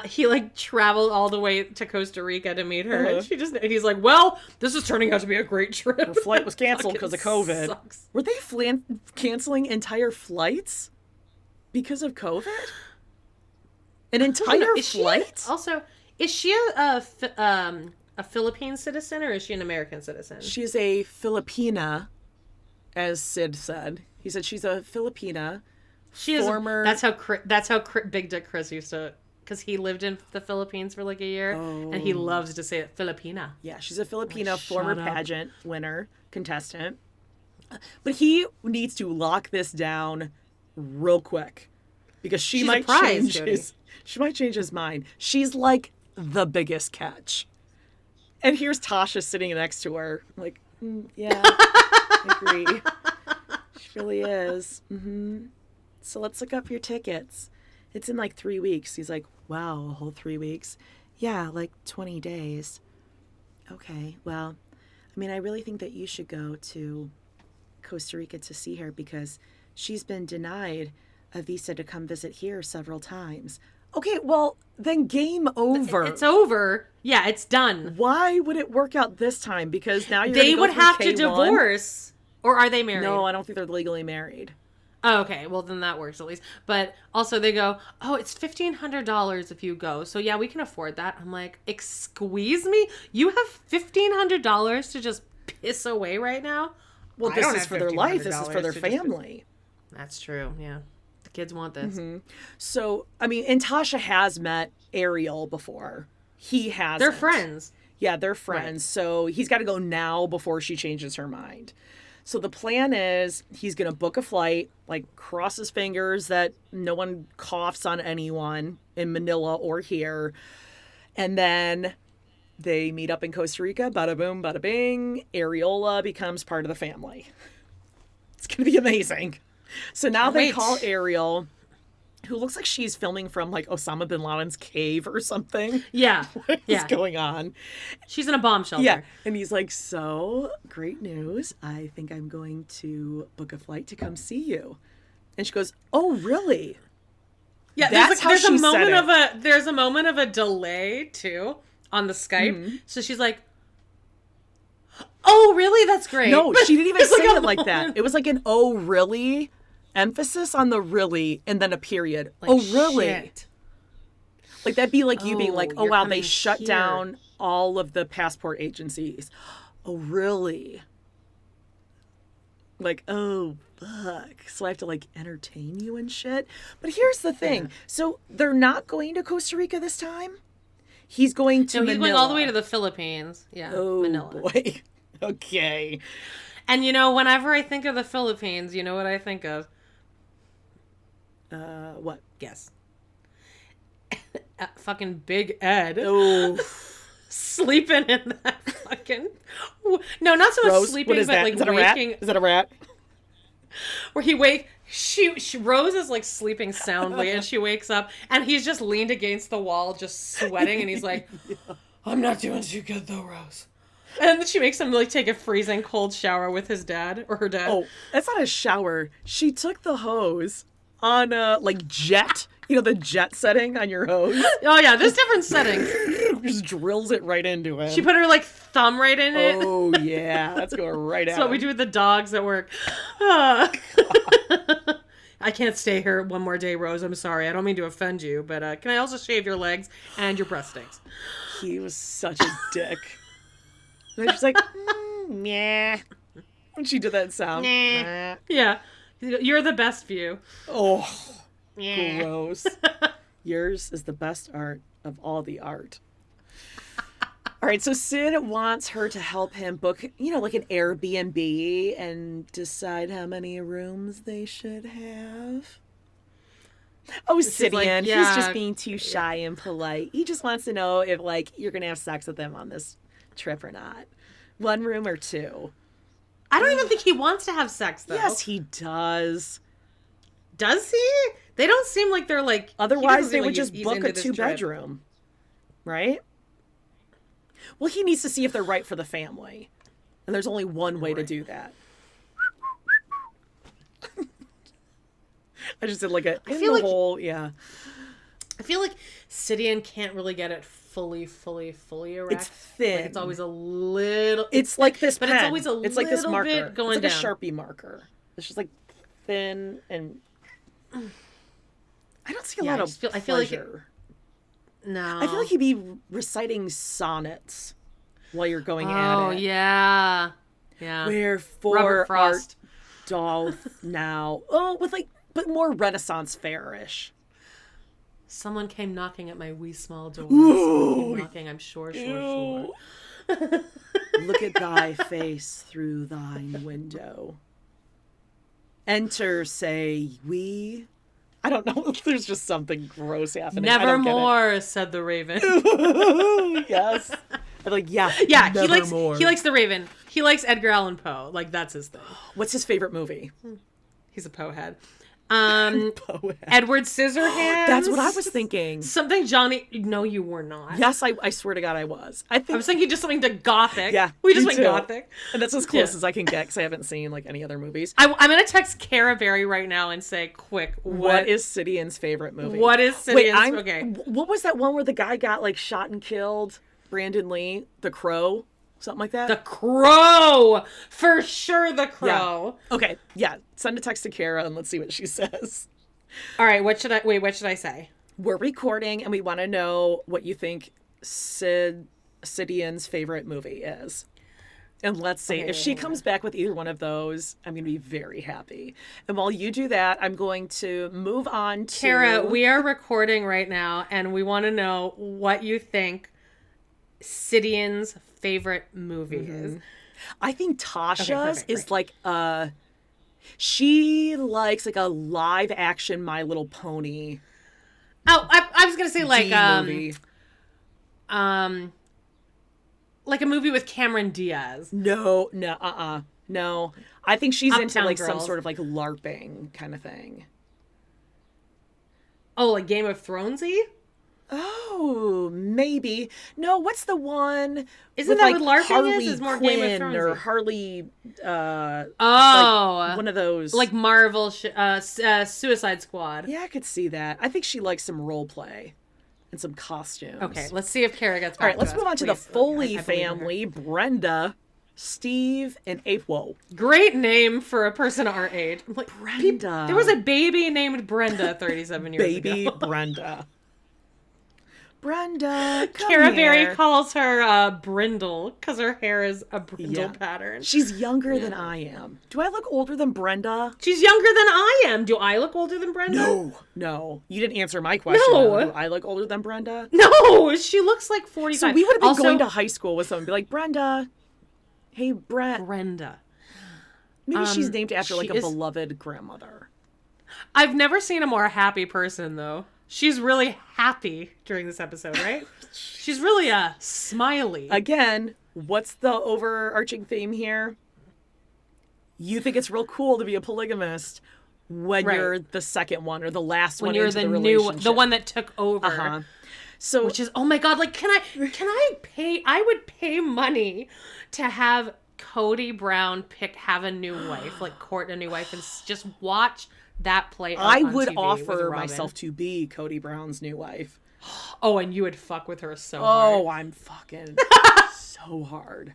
He like traveled all the way to Costa Rica to meet her, and he's like, "Well, this is turning out to be a great trip." Her flight was canceled because of COVID. Sucks. Were they canceling entire flights because of COVID? An entire flight? Is she a Philippine citizen or is she an American citizen? She is a Filipina, as Sid said. He said she's a Filipina. She is. That's how Big Dick Chris used to, because he lived in the Philippines for like a year, and he loves to say it, Filipina. Yeah, she's a Filipina, former pageant winner, contestant. But he needs to lock this down real quick because she might change his mind. She's like the biggest catch. And here's Tasha sitting next to her, like, yeah, I agree. She really is. Mm-hmm. So let's look up your tickets. It's in like 3 weeks. He's like, wow, a whole 3 weeks? Yeah, like 20 days. Okay, well, I mean, I really think that you should go to Costa Rica to see her because she's been denied a visa to come visit here several times. Okay, well, then game over. It's over. Yeah, it's done. Why would it work out this time? Because now they would have to divorce. Or are they married? No, I don't think they're legally married. Oh, okay. Well, then that works at least. But also they go, oh, it's $1,500 if you go. So yeah, we can afford that. I'm like, excuse me? You have $1,500 to just piss away right now? Well, this is for their life. This is for their family. That's true. Yeah. The kids want this. Mm-hmm. So, I mean, and Tasha has met Ariel before. He hasn't. They're friends. Yeah, they're friends. Right. So he's got to go now before she changes her mind. So the plan is he's going to book a flight, like cross his fingers that no one coughs on anyone in Manila or here. And then they meet up in Costa Rica. Bada boom, bada bing. Ariola becomes part of the family. It's going to be amazing. So now they call Ariel, who looks like she's filming from like Osama bin Laden's cave or something. Yeah. What is going on? She's in a bomb shelter. Yeah. And he's like, so great news. I think I'm going to book a flight to come see you. And she goes, oh, really? Yeah. There's a moment of a delay too on the Skype. Mm-hmm. So she's like, oh, really? That's great. No, she didn't even say it like that. It was like an, oh, really? Emphasis on the really and then a period. Like, oh, really? Shit. Like that'd be like you being like, oh, wow, they shut down all of the passport agencies. Oh, really? Like, oh, fuck. So I have to like entertain you and shit. But here's the thing. Yeah. So they're not going to Costa Rica this time. He's going to Manila. He's going all the way to the Philippines. Yeah. Oh, Manila. Boy. Okay. And you know, whenever I think of the Philippines, you know what I think of? What? Guess. Fucking Big Ed. Oh. Sleeping in that fucking... No, not so much Rose? sleeping, but that? like is that waking... Is that a rat? Where he Rose is like sleeping soundly and she wakes up and he's just leaned against the wall just sweating and he's like, yeah. I'm not doing too good though, Rose. And then she makes him like take a freezing cold shower with his dad or her dad. Oh, that's not a shower. She took the hose on like jet, you know, the jet setting on your hose. Oh yeah, there's different settings. Just drills it right into him. She put her like thumb right in it. Oh yeah, that's going right out. That's what we do with the dogs at work. I can't stay here one more day, Rose. I'm sorry. I don't mean to offend you, but can I also shave your legs and your breast sticks? He was such a dick. And she's like, yeah. When she did that sound. Nah. Yeah. You're the best view. Oh, gross. Yours is the best art of all the art. All right, so Sid wants her to help him book, like an Airbnb and decide how many rooms they should have. Oh, Sidian, he's just being too shy and polite. He just wants to know if, you're going to have sex with him on this trip or not. 1 room or 2. I don't even think he wants to have sex, though. Yes, he does. Does he? They don't seem like they're Otherwise, they would just book a 2-bedroom. Right? Well, he needs to see if they're right for the family. And there's only one way to do that. I just did hole, yeah. I feel like Sidian can't really get it fully erect. It's thin. It's always a little... It's like this pen. But it's always a little like this marker. bit going it's like down. a Sharpie marker. It's just thin and... I don't see a lot of pleasure. I feel like no. I feel like he'd be reciting sonnets while you're going at it. Oh, yeah. Yeah. Wherefore art doth now... Oh, but more Renaissance fairish. Someone came knocking at my wee small door. Ooh. Someone came knocking, I'm sure. Look at thy face through thine window. Enter, say we. I don't know. There's just something gross happening. Nevermore, said the raven. Yes. I'm yeah. He likes the Raven. He likes Edgar Allan Poe. That's his thing. What's his favorite movie? He's a Poe head. Edward Scissorhands. That's what I was thinking. Something Johnny. No, you were not. Yes, I swear to God, I was. I was thinking just something to Gothic. Yeah, we just went Gothic, and that's as close as I can get because I haven't seen any other movies. I'm gonna text Cara Berry right now and say, quick, what is Sidian's favorite movie? What is Sidian's? Okay. What was that one where the guy got shot and killed? Brandon Lee, The Crow. Something like that? The Crow! For sure, The Crow. Yeah. Okay, yeah. Send a text to Kara and let's see what she says. All right, what should I say? We're recording and we want to know what you think Sidian's favorite movie is. And let's see. If she comes back with either one of those, I'm going to be very happy. And while you do that, I'm going to move on to... Kara, we are recording right now and we want to know what you think Sidian's favorite movie is. I think Tasha's is she likes a live action My Little Pony. Oh, I was gonna say movie. Like a movie with Cameron Diaz. No. I think she's Uptown into some Girls. sort of LARPing kind of thing. Oh, like Game of Thronesy? Oh, maybe. No, what's the one? Isn't that what LARPing Harley is? Is more Quinn Game of Thrones or Harley? One of those, like Marvel Suicide Squad. Yeah, I could see that. I think she likes some role play and some costumes. Okay, let's see if Kara gets back. All right, let's to move us, on to the please. Foley I believe in her. family: Brenda, Steve, and April. Great name for a person our age. Brenda. There was a baby named Brenda 37 years ago. Baby Brenda. Brenda, come Cara here. Berry calls her Brindle because her hair is a brindle pattern. She's younger than I am. Do I look older than Brenda? She's younger than I am. Do I look older than Brenda? No. You didn't answer my question. No. Do I look older than Brenda? No, she looks like 45. So we would have been going to high school with someone and be like, Brenda, hey, Brenda. Maybe she's named after she a is... beloved grandmother. I've never seen a more happy person, though. She's really happy during this episode, right? She's really smiley. Again, what's the overarching theme here? You think it's real cool to be a polygamist when you're the second one or the last one into the relationship. The one that took over. So, which is, oh my God, can I pay? I would pay money to have Cody Brown have a new wife, court a new wife, and just watch that play out I on would TV offer myself to be Cody Brown's new wife. Oh, and you would fuck with her so hard. Oh, I'm fucking so hard.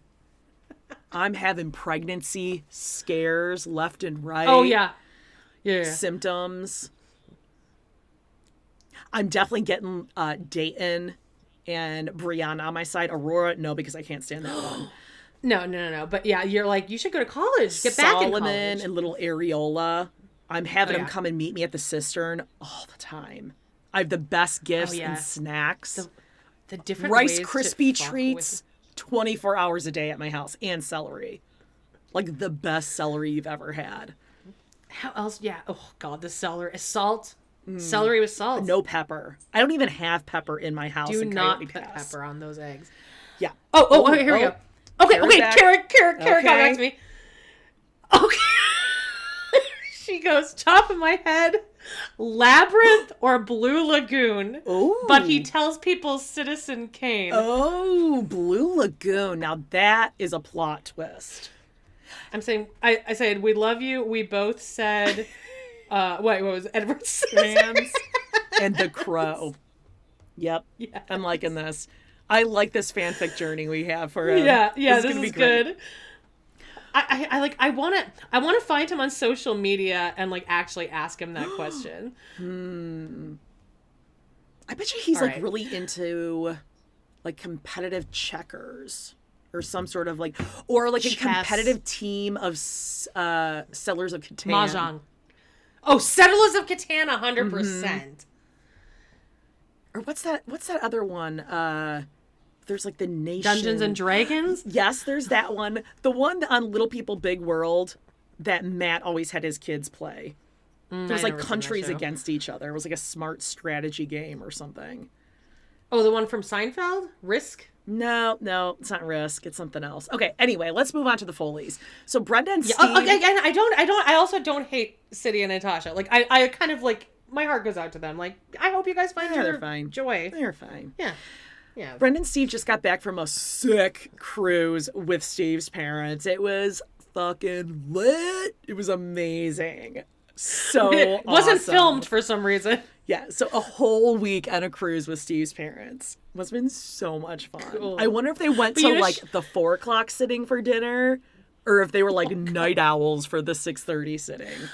I'm having pregnancy scares left and right. Oh, yeah. symptoms. I'm definitely getting Dayton and Brianna on my side. Aurora, no, because I can't stand that one. No. But yeah, you're like, you should go to college. Get back in college. Solomon and little Areola. I'm having them come and meet me at the cistern all the time. I have the best gifts and snacks. The different Rice ways Krispie to treats 24 hours a day at my house, and celery. Like the best celery you've ever had. How else? Yeah. Oh God, the celery. Salt. Celery with salt. No pepper. I don't even have pepper in my house. Do not put pepper on those eggs. Yeah. Okay, here we go. Okay, Carrot, got back to me. Okay. She goes, top of my head, Labyrinth or Blue Lagoon. Ooh. But he tells people Citizen Kane. Oh, Blue Lagoon. Now that is a plot twist. I'm saying, I said, we love you. We both said, what was it? Edward Scissorhands and The Crow. Yep. Yes. I'm liking this. I like this fanfic journey we have for him. Yeah, this is good. I want to find him on social media and like actually ask him that question. I bet you he's like really into like competitive checkers or some sort of like, or like a competitive team of Settlers of Catan. Mahjong. Oh, Settlers of Catan, 100%. Or what's that other one? There's like the Nation. Dungeons and Dragons? Yes, there's that one. The one on Little People Big World that Matt always had his kids play. There's like countries against each other. It was like a smart strategy game or something. Oh, the one from Seinfeld? Risk? No, it's not Risk. It's something else. Okay, anyway, let's move on to the Foleys. So Brenda and Steve. Again, I also don't hate Sidian and Tosha. Like, I kind of like, my heart goes out to them. Like, I hope you guys find your joy. They're fine. Yeah. Brenda and Steve just got back from a sick cruise with Steve's parents. It was fucking lit. It was amazing. So it wasn't filmed for some reason. Yeah, so a whole week on a cruise with Steve's parents. Must have been so much fun. Cool. I wonder if they went to like the 4:00 sitting for dinner, or if they were like night owls for the 6:30 sitting.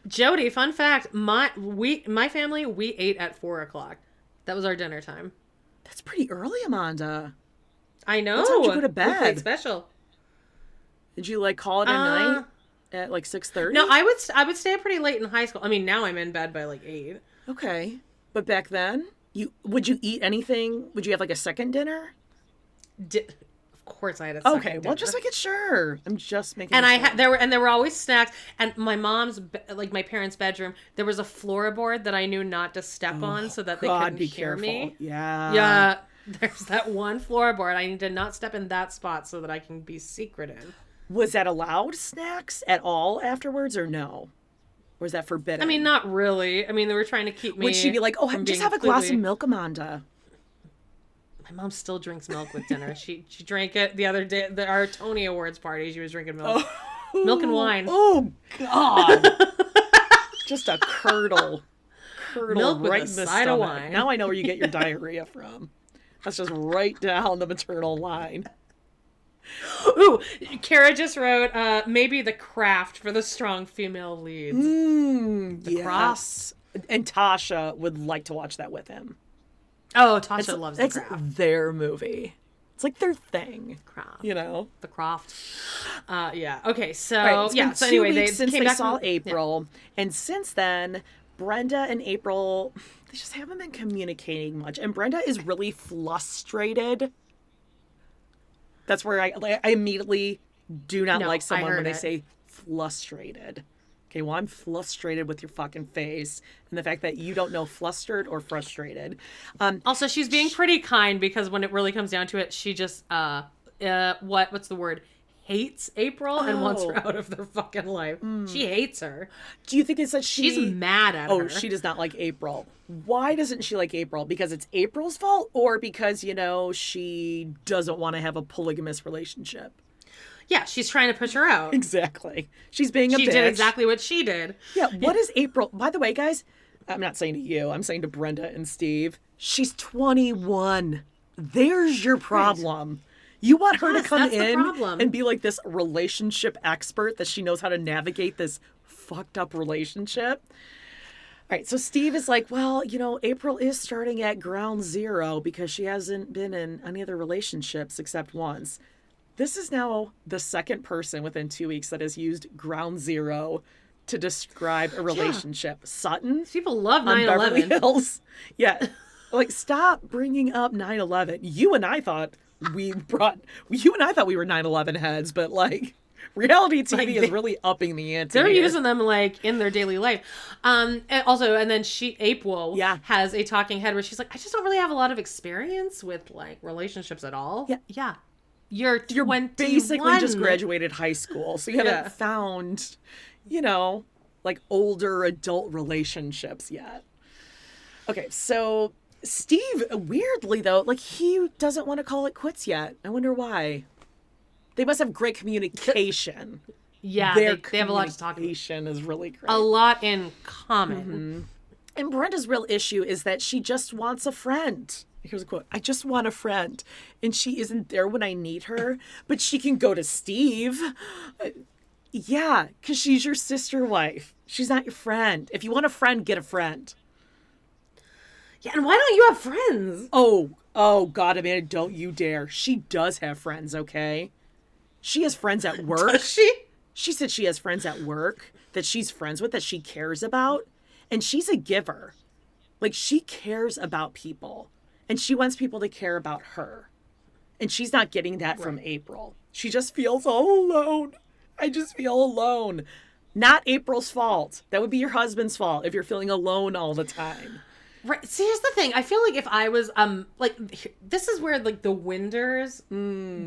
Jodie, fun fact, my family, we ate at 4:00. That was our dinner time. That's pretty early, Amanda. I know. What time did you go to bed? Special. Did you like call it a night at like 6:30? No, I would stay up pretty late in high school. I mean, now I'm in bed by like 8. Okay, but back then, would you eat anything? Would you have like a second dinner? Of course, I had a second dinner. Okay, well, just making sure. I'm just making. And sure. There were always snacks. And my mom's my parents' bedroom, there was a floorboard that I knew not to step on so that they couldn't hear me. Yeah. There's that one floorboard. I need to not step in that spot so that I can be secretive. Was that allowed snacks at all afterwards, or no? Or is that forbidden? I mean, not really. I mean, they were trying to keep me. Would she be like, "Oh, just have a glass of milk, Amanda"? My mom still drinks milk with dinner. She drank it the other day at our Tony Awards party. She was drinking milk. Milk and wine. Oh, God. Just a curdle milk right with in the side stomach. of wine. Now I know where you get your diarrhea from. That's just right down the maternal line. Ooh, Kara just wrote, maybe The Craft for the strong female leads. The Craft. And Tasha would like to watch that with him. Oh, Tasha loves The Craft. It's their movie. It's like their thing. Craft. You know? The Craft. Yeah. Okay, so, right, so anyway, they since came they back saw from, April. Yeah. And since then, Brenda and April, they just haven't been communicating much. And Brenda is really frustrated. That's where I immediately do not like someone when they say frustrated. Okay, well, I'm frustrated with your fucking face and the fact that you don't know flustered or frustrated. Also, she's being pretty kind because when it really comes down to it, she just what's the word? Hates April and wants her out of their fucking life. She hates her. Do you think it's that she's mad at her? Oh, she does not like April. Why doesn't she like April? Because it's April's fault, or because, she doesn't want to have a polygamous relationship? Yeah, she's trying to push her out. Exactly. She's being a bitch. She did exactly what she did. Yeah, what is April? By the way, guys, I'm not saying to you. I'm saying to Brenda and Steve. She's 21. There's your problem. Right. You want her to come in and be like this relationship expert that she knows how to navigate this fucked up relationship. All right, so Steve is like, well, April is starting at ground zero because she hasn't been in any other relationships except once. This is now the second person within 2 weeks that has used ground zero to describe a relationship. Yeah. Sutton. People love 9/11. Beverly Hills. Yeah. Like, stop bringing up 9/11. You and I thought we were 9/11 heads, but like reality TV is really upping the ante. They're using them like in their daily life. And then April has a talking head where she's like, I just don't really have a lot of experience with like relationships at all. Yeah. Yeah. You're basically just graduated high school, so you haven't found, like older adult relationships yet. Okay, so Steve, weirdly though, like he doesn't want to call it quits yet. I wonder why. They must have great communication. Yeah, they have a lot to talk about. Communication is really great. A lot in common. Mm-hmm. And Brenda's real issue is that she just wants a friend. Here's a quote. I just want a friend. And she isn't there when I need her, but she can go to Steve. Yeah, because she's your sister wife. She's not your friend. If you want a friend, get a friend. Yeah, and why don't you have friends? Oh, God, Amanda, don't you dare. She does have friends, okay? She has friends at work. Does she? She said she has friends at work that she's friends with, that she cares about. And she's a giver. Like, she cares about people. And she wants people to care about her. And she's not getting that from April. She just feels all alone. I just feel alone. Not April's fault. That would be your husband's fault if you're feeling alone all the time. Right. See, here's the thing. I feel like if I was, like, this is where, like, the Winders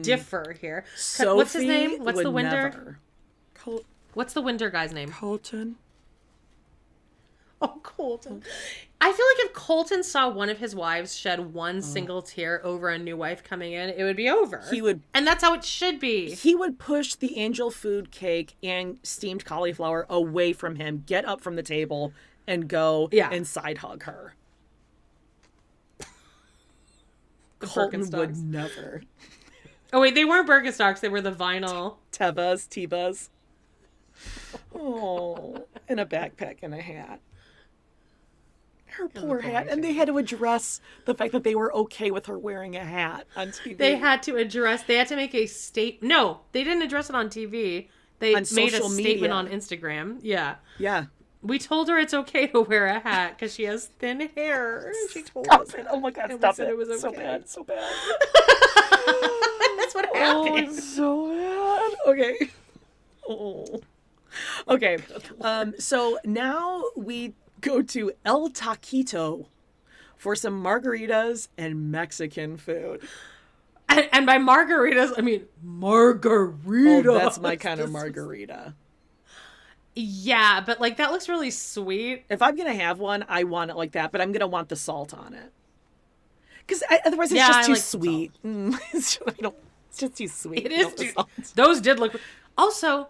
differ here. Sophie, what's his name? What's the Winder? Never. What's the Winder guy's name? Colton. Oh, Colton. I feel like if Colton saw one of his wives shed one single tear over a new wife coming in, it would be over. He would. And that's how it should be. He would push the angel food cake and steamed cauliflower away from him, get up from the table, and go and side hug her. Colton would never. Oh, wait, they weren't Birkenstocks. They were the vinyl. T-Buzz. Oh, and a backpack and a hat. Her poor hat. And they had to address the fact that they were okay with her wearing a hat on TV. They had to make a statement. No, they didn't address it on TV. They made a statement on Instagram. Yeah. Yeah. We told her it's okay to wear a hat because she has thin hair. She told us. Oh my God, stop it. It was okay. So bad. That's what happened. Oh, it's so bad. Okay. Oh. Okay. So now we go to El Taquito for some margaritas and Mexican food. And by margaritas, I mean margarita. Oh, that's my kind of margarita. Yeah, but like that looks really sweet. If I'm going to have one, I want it like that, but I'm going to want the salt on it. Because otherwise it's just too sweet. It's just too sweet. It is too. Those did look. Also,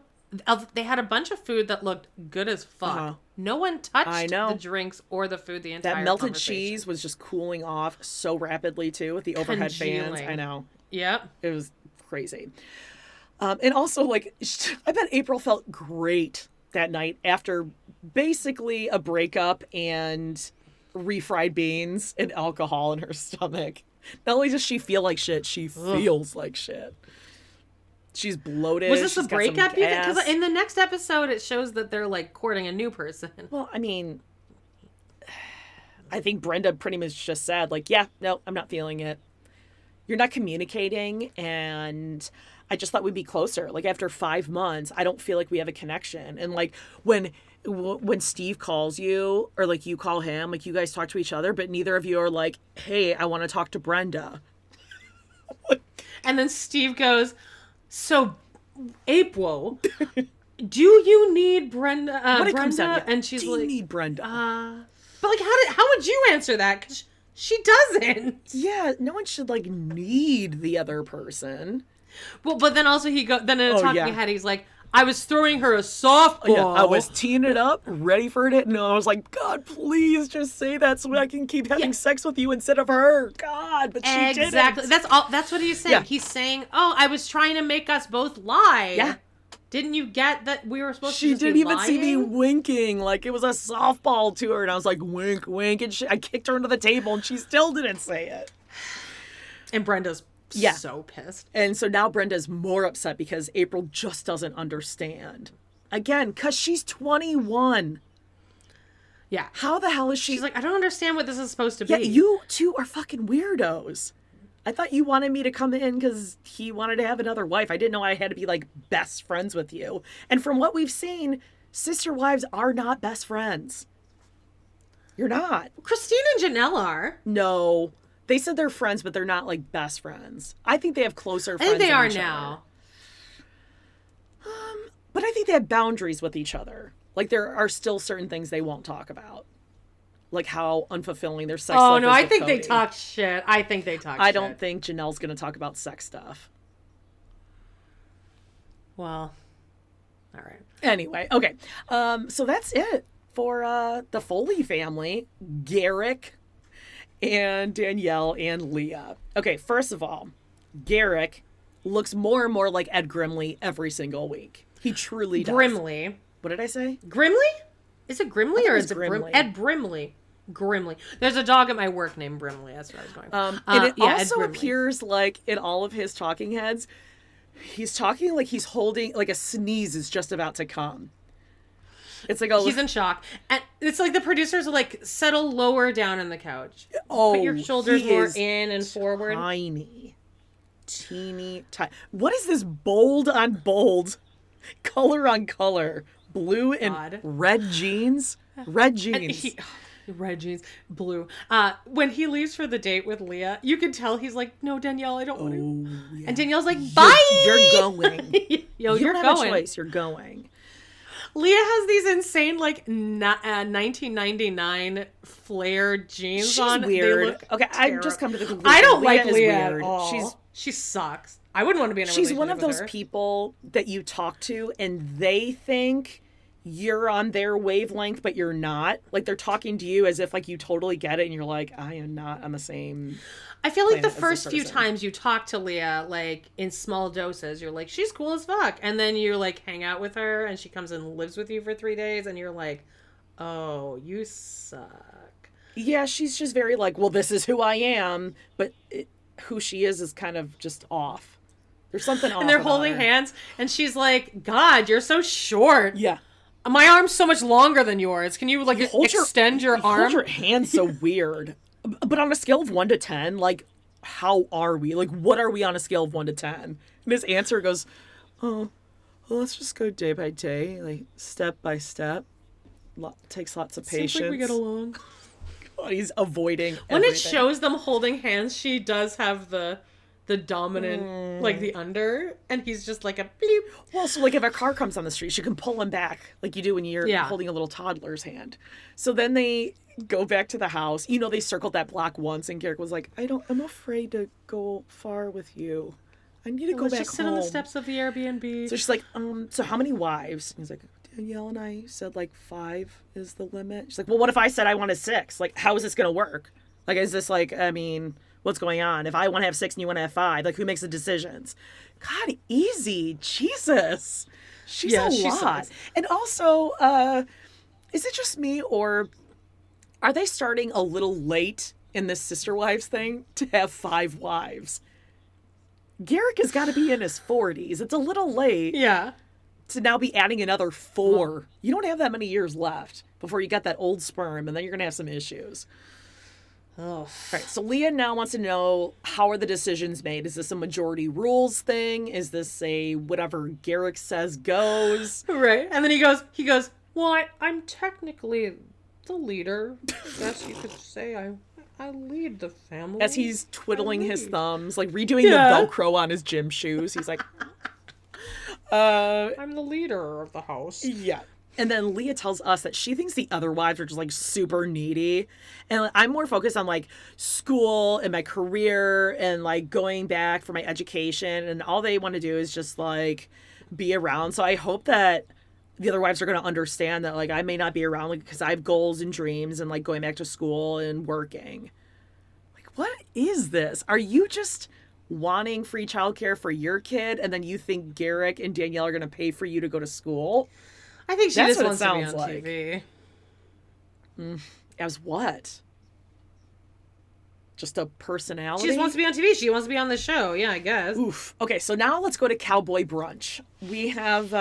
they had a bunch of food that looked good as fuck. Uh-huh. No one touched the drinks or the food the entire That melted cheese was just cooling off so rapidly, too, with the overhead fans. I know. Yep. It was crazy. And also, like, I bet April felt great that night after basically a breakup and refried beans and alcohol in her stomach. Not only does she feel like shit, she feels like shit. She's bloated. Was this a breakup? Because in the next episode, it shows that they're like courting a new person. Well, I mean, I think Brenda pretty much just said, like, yeah, no, I'm not feeling it. You're not communicating, and I just thought we'd be closer. Like, after 5 months, I don't feel like we have a connection. And like when Steve calls you, or like you call him, like you guys talk to each other, but neither of you are like, hey, I want to talk to Brenda. And then Steve goes, so, April, do you need Brenda? Brenda? And she's do like, you need Brenda? But like, how would you answer that? Because she doesn't. Yeah, no one should like need the other person. Well, but then also then in a talking head, he's like, I was throwing her a softball. Yeah, I was teeing it up, ready for it. And I was like, God, please just say that so I can keep having sex with you instead of her. God, but she didn't. Exactly. That's what he's saying. Yeah. He's saying, oh, I was trying to make us both lie. Yeah. Didn't you get that we were supposed to She just didn't be even see me lying? winking. Like, it was a softball to her. And I was like, wink, wink. And I kicked her under the table and she still didn't say it. And Brenda's so pissed. And so now Brenda's more upset because April just doesn't understand. Again, because she's 21. Yeah. How the hell is she? She's like, I don't understand what this is supposed to be. Yeah, you two are fucking weirdos. I thought you wanted me to come in because he wanted to have another wife. I didn't know I had to be like best friends with you. And from what we've seen, sister wives are not best friends. You're not. Christine and Janelle are. No. They said they're friends, but they're not like best friends. I think they have closer friends. I think they than are each now. other. But I think they have boundaries with each other. Like, there are still certain things they won't talk about. Like how unfulfilling their sex life is. Oh, no, I with think they Cody. talk shit. I think they talk shit. I don't think Janelle's going to talk about sex stuff. Well, all right. Anyway, okay. So that's it for the Foley family. Garrick and Danielle and Leah. Okay, first of all, Garrick looks more and more like Ed Grimley every single week. He truly does. Grimley. What did I say? Grimley? Is it Grimley or is it Grimley. Ed Brimley? Grimley. There's a dog at my work named Brimley. That's what I was going for. And it yeah, also Ed Grimley. appears like in all of his talking heads, he's talking like he's holding, like a sneeze is just about to come. It's like He's in shock. And it's like the producers are like, settle lower down in the couch. Oh, Put your shoulders he more is in and forward. Tiny. Teeny tiny. What is this bold on bold? Color on color. Blue and God. red jeans? Red And jeans. red jeans, blue. When he leaves for the date with Leah, you can tell he's like, no, Danielle, I don't want to. Yeah. And Danielle's like, bye! You're going. Yo, you you're don't have going. a choice. You're going. Leah has these insane, like, 1999 flared jeans She's on. weird. They look Okay, I've just come to the conclusion. I don't like is Leah weird. at all. She sucks. I wouldn't want to be in a She's relationship one of with those her. people that you talk to and they think you're on their wavelength, but you're not. Like, they're talking to you as if like you totally get it, and you're like, I am not on the same. I feel like the planet as first this few person. times you talk to Leah, like in small doses, you're like, she's cool as fuck. And then you like hang out with her and she comes and lives with you for 3 days and you're like, oh, you suck. Yeah, she's just very like, well, this is who I am, but who she is kind of just off. There's something off. And they're about holding her. hands and she's like, God, you're so short. Yeah. My arm's so much longer than yours. Can you like Hold extend your arm? Hold your hand so weird. But on a scale of 1 to 10, like, how are we? Like, what are we on a scale of 1 to 10? And his answer goes, oh, well, let's just go day by day, like, step by step. Takes lots of patience. Seems like we get along. God, he's avoiding When everything. it shows them holding hands, she does have the dominant, like the under, and he's just like a bleep. Well, so like if a car comes on the street, you can pull him back like you do when you're holding a little toddler's hand. So then they go back to the house. You know, they circled that block once, and Garrick was like, I'm afraid to go far with you. I need to go Let's back just sit home. on the steps of the Airbnb. So she's like, so how many wives? And he's like, Danielle and I said like 5 is the limit. She's like, well, what if I said I wanted 6? Like, how is this going to work? Like, is this like, I mean, what's going on? If I want to have 6 and you want to have 5, like, who makes the decisions? God, easy. Jesus. She's a lot. Sucks. And also, is it just me, or are they starting a little late in this sister wives thing to have 5 wives? Garrick has got to be in his 40s. It's a little late. Yeah. To now be adding another 4. You don't have that many years left before you get that old sperm, and then you're going to have some issues. Oh. Right. So Leah now wants to know, how are the decisions made? Is this a majority rules thing? Is this a whatever Garrick says goes? Right. And then he goes, well, I'm technically the leader. I guess you could say I lead the family. As he's twiddling his thumbs, like redoing the Velcro on his gym shoes. He's like, I'm the leader of the house. yeah. And then Leah tells us that she thinks the other wives are just like super needy. And I'm more focused on like school and my career and like going back for my education. And all they want to do is just like be around. So I hope that the other wives are going to understand that like I may not be around like, because I have goals and dreams and like going back to school and working. Like, what is this? Are you just wanting free childcare for your kid, and then you think Garrick and Danielle are going to pay for you to go to school. I think she That's just what it wants to be sounds on like. TV. As what? Just a personality? She just wants to be on TV. She wants to be on the show. Yeah, I guess. Oof. Okay, so now let's go to Cowboy Brunch. We have...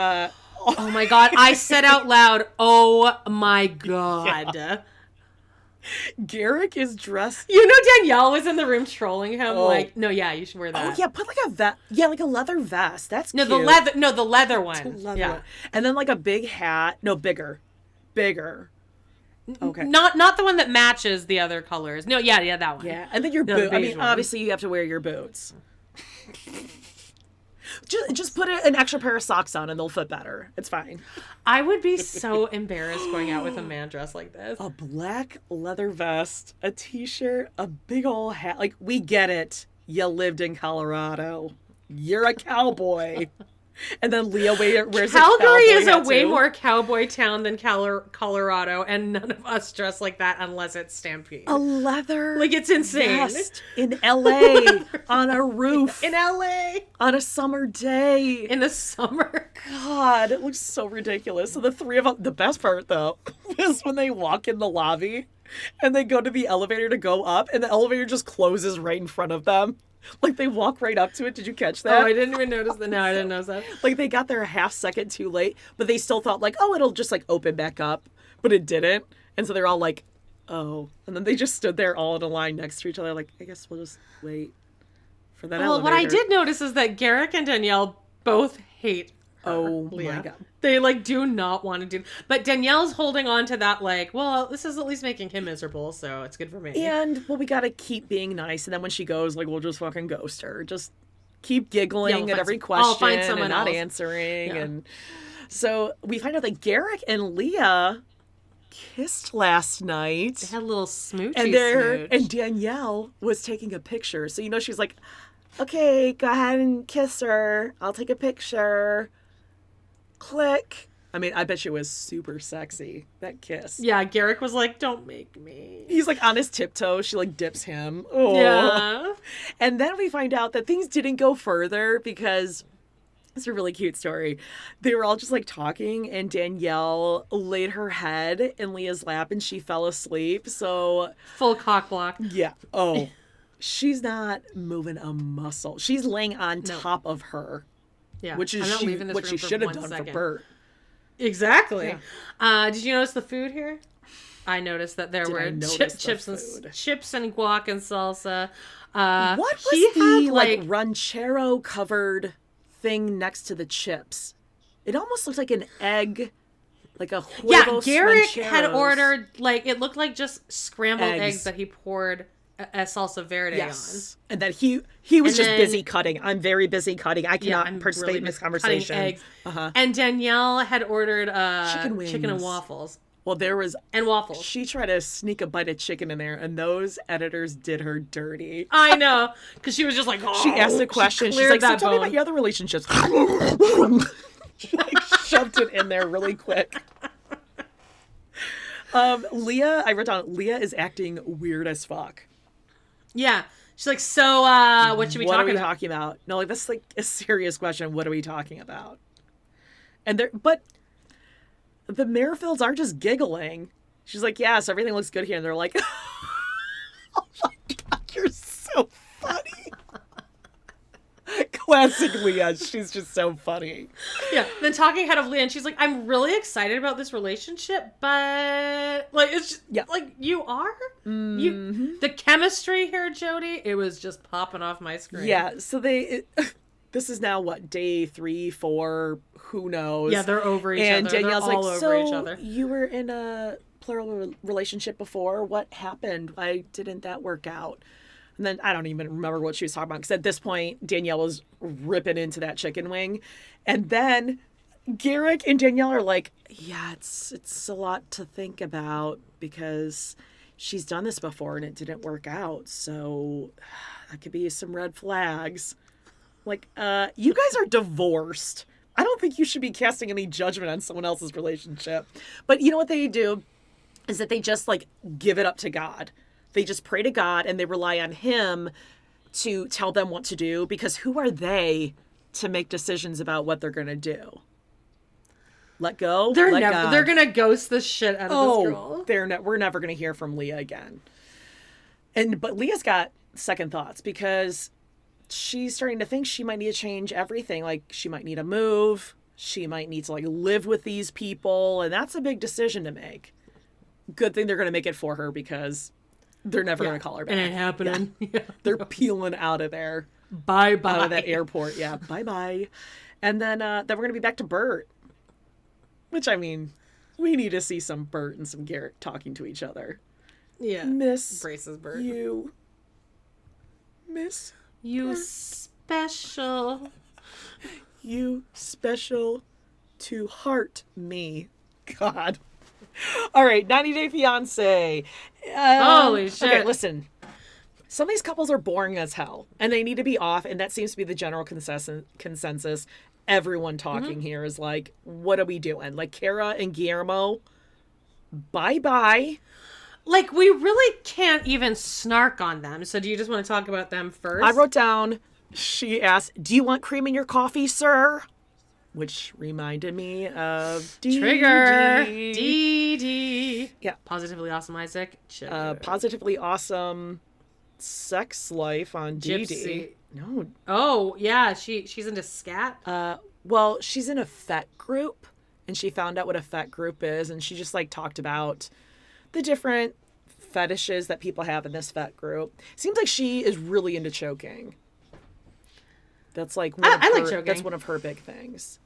Oh my God. I said out loud, oh my God. Yeah. Garrick is dressed... You know Danielle was in the room trolling him. Oh. Like, no, yeah, you should wear that. Oh, yeah, put like a vest. Yeah, like a leather vest. That's No, cute. the leather one. The leather yeah. one. And then like a big hat. No, bigger. Okay. Not the one that matches the other colors. No, yeah, that one. Yeah, and then your No, the boots. I beige mean, one. obviously you have to wear your boots. just put an extra pair of socks on and they'll fit better. It's fine. I would be so embarrassed going out with a man dressed like this. A black leather vest, a t-shirt, a big old hat. Like, we get it. You lived in Colorado. You're a cowboy. And then Leah wears Calgary a is cowboy a hat way too. more cowboy town than Colorado, and none of us dress like that unless it's Stampede. A leather Like, it's insane. vest in LA on a roof In LA. on a summer day. In the summer. God, it looks so ridiculous. So the three of them, the best part though, is when they walk in the lobby and they go to the elevator to go up and the elevator just closes right in front of them. Like they walk right up to it. Did you catch that? Oh, I didn't even notice that. No, I didn't notice that. Like they got there a half second too late, but they still thought like, oh, it'll just like open back up, but it didn't. And so they're all like, oh. And then they just stood there all in a line next to each other like, I guess we'll just wait for that Well, elevator. what I did notice is that Garrick and Danielle both hate her, Oh Leah. my God. They like do not want to do. But Danielle's holding on to that like, well, this is at least making him miserable, so it's good for me. And, well, we gotta keep being nice. And then when she goes, like, we'll just fucking ghost her. Just keep giggling we'll at find every some- I'll question find someone and not else. answering. Yeah. And so we find out that Garrick and Leah kissed last night. They had a little smoochy And smooch. Danielle was taking a picture. So, she's like, okay, go ahead and kiss her. I'll take a picture. Click. I mean, I bet she was super sexy, that kiss. Yeah, Garrick was like, don't make me. He's like on his tiptoes. She like dips him. Oh. Yeah. And then we find out that things didn't go further because it's a really cute story. They were all just like talking and Danielle laid her head in Leah's lap and she fell asleep. So Full cock block. yeah. Oh, she's not moving a muscle. She's laying on top of her, Yeah. which is I'm not leaving this what room she for should have 1 done second. for Bert. Exactly. Yeah. Did you notice the food here? I noticed that there Did I were notice chips the and food? chips and guac and salsa. What was he the had, like ranchero covered thing next to the chips? It almost looked like an egg, like a Yeah, huevos Garrick had rancheros. ordered like it looked like just scrambled eggs, Eggs. that he poured a salsa verde Yes, and that he was And just then- busy cutting. I'm very busy cutting. I on. cannot I'm participate really in this cutting conversation. eggs. Uh-huh. And Danielle had ordered Chicken and wings. waffles. Well, there was. And waffles. She tried to sneak a bite of chicken in there, and those editors did her dirty. I know, because she was just like, oh, She asked a question. She's cleared like, "So that tell me bone." about your other relationships." She like shoved it in there really quick. Leah, I wrote down. Leah is acting weird as fuck. Yeah. She's like, so what should we What talk are we about? talking about? No, like that's like a serious question. What are we talking about? And but the Merrifields are just giggling. She's like, yes, everything looks good here. And they're like, oh my God, you're so funny. Classic Leah. She's just so funny. Yeah. Then talking head of Leah, and she's like, I'm really excited about this relationship, but like it's just, Yeah. like you are? You the chemistry here, Jodie, it was just popping off my screen. Yeah, so this is now what, day 3, 4, who knows? Yeah, they're over each and other. Danielle's They're all like, over so each other. you were in a plural relationship before. What happened? Why didn't that work out? And then I don't even remember what she was talking about because at this point, Danielle was ripping into that chicken wing. And then Garrick and Danielle are like, yeah, it's a lot to think about because she's done this before and it didn't work out. So that could be some red flags. Like, you guys are divorced. I don't think you should be casting any judgment on someone else's relationship. But you know what they do is that they just like give it up to God. They just pray to God and they rely on him to tell them what to do, because who are they to make decisions about what they're going to do? Let go. They're let never. God. They're gonna ghost the shit out of this girl. We're never going to hear from Leah again. But Leah's got second thoughts, because she's starting to think she might need to change everything. Like, she might need to move. She might need to, like, live with these people. And that's a big decision to make. Good thing they're going to make it for her, because they're never going to call her back. It ain't happening. Yeah. They're peeling out of there. Bye-bye. Out of that airport. Yeah, bye-bye. And then we're going to be back to Bert. Which, I mean, we need to see some Bert and some Garrett talking to each other. Yeah. Miss Braces Bert. you. Miss you Bert. special. You special to heart me. God. All right, 90 Day Fiance. Holy shit. Okay, listen. Some of these couples are boring as hell, and they need to be off, and that seems to be the general consensus. Everyone talking here is like, what are we doing? Like, Kara and Guillermo, bye-bye. Like, we really can't even snark on them. So do you just want to talk about them first? I wrote down, she asked, do you want cream in your coffee, sir? Which reminded me of Trigger. Dee. Yeah. Positively Awesome Isaac. Positively Awesome Sex Life on Dee. Gypsy. No. Oh, yeah. She's into scat. Well, she's in a FET group, and she found out what a FET group is, and she just, like, talked about the different fetishes that people have in this FET group. Seems like she is really into choking. That's like I like choking. That's one of her big things.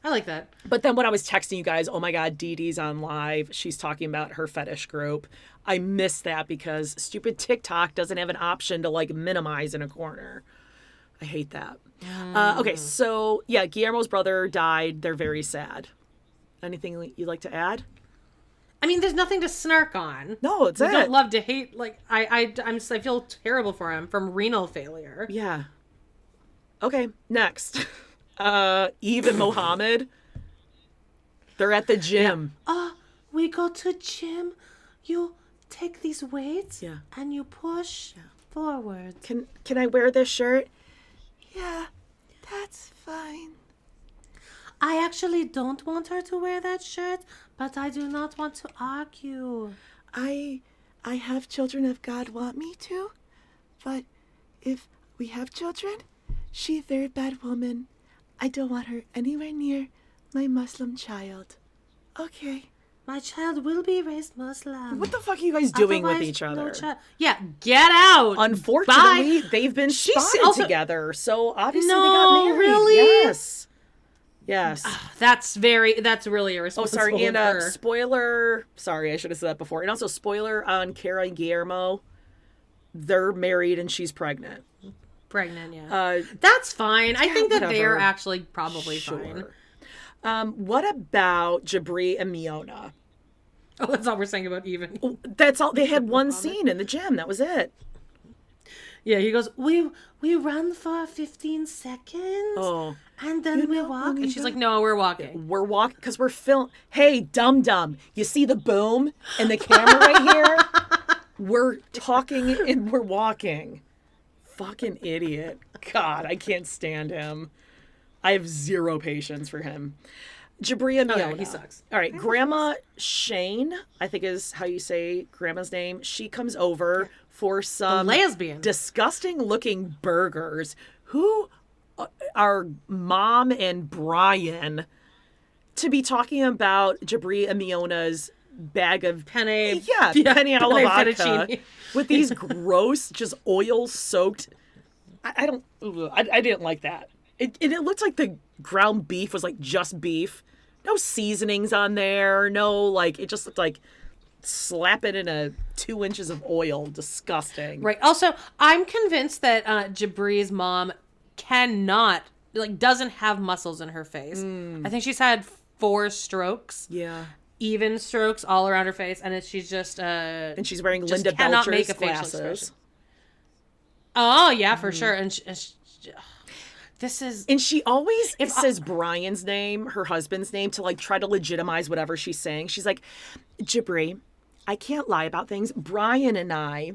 I like that. But then when I was texting you guys, oh my God, Dee Dee's on live. She's talking about her fetish group. I missed that because stupid TikTok doesn't have an option to, like, minimize in a corner. I hate that. Okay, so yeah, Guillermo's brother died. They're very sad. Anything you'd like to add? I mean, there's nothing to snark on. No, it's we it. don't love to hate. Like, I feel terrible for him from renal failure. Yeah. Okay, next. Eve and Mohammed. They're at the gym. We go to gym. You take these weights. Yeah. And you push forward. Can I wear this shirt? Yeah, that's fine. I actually don't want her to wear that shirt, but I do not want to argue. I have children if God want me to, but if we have children, she's a very bad woman. I don't want her anywhere near my Muslim child. Okay. My child will be raised Muslim. What the fuck are you guys doing with Otherwise, each other? Yeah, get out. Unfortunately, they've been spotted together, so obviously they got married. Really? Yes. That's really irresponsible. Oh, sorry, and of her. spoiler. Sorry, I should have said that before. And also, spoiler on Kara and Guillermo. They're married and she's pregnant. Yeah. That's fine. I think that whatever. they're actually probably fine. What about Jabri and Miona? Oh, that's all we're saying about even. That's all. They had one scene in the gym. That was it. Yeah, he goes, we run for 15 seconds. Oh. And then we walk. And she's like, no, we're walking. We're walking because we're film. Hey, dum-dum, you see the boom and the camera right here? We're talking and we're walking. Fucking idiot. God, I can't stand him. I have zero patience for him. Jabri and Miona. He sucks. All right, Grandma Shane, I think is how you say Grandma's name. She comes over for some lesbian disgusting looking burgers. Who are Mom and Brian to be talking about Jabri and Miona's bag of penne alla vodka fettuccine. with these gross, just oil-soaked. I didn't like that. It looked like the ground beef was like just beef. No seasonings on there. No, like, it just looked like slap it in a 2 inches of oil. Disgusting. Right. Also, I'm convinced that Jabri's mom doesn't have muscles in her face. I think she's had 4 strokes. Yeah. Even strokes all around her face, and she's just and she's wearing just Linda cannot Belcher's make a facial glasses. expression. Oh yeah, for sure. And this is, and she always says Brian's name, her husband's name, to like try to legitimize whatever she's saying. She's like, Jabri, I can't lie about things. Brian and I,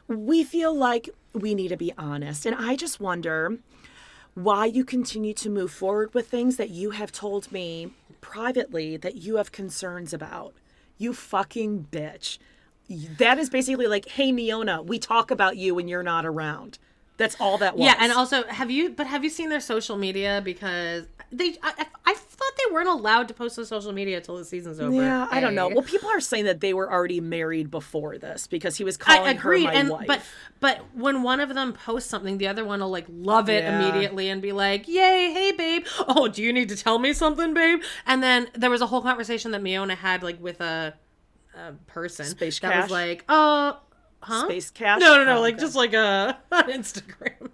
we feel like we need to be honest. And I just wonder why you continue to move forward with things that you have told me privately that you have concerns about. You fucking bitch. That is basically like, hey, Miona, we talk about you when you're not around. That's all that was. Yeah, and also, have you seen their social media? Because I thought they weren't allowed to post on social media until the season's over. Yeah, I don't know. Well, people are saying that they were already married before this because he was calling her my wife. But when one of them posts something, the other one will like love it immediately and be like, "Yay, hey babe! Oh, do you need to tell me something, babe?" And then there was a whole conversation that Miona had like with a person Space that Cash? was like, Huh? Space Cash? No, Oh, like okay. just like on Instagram.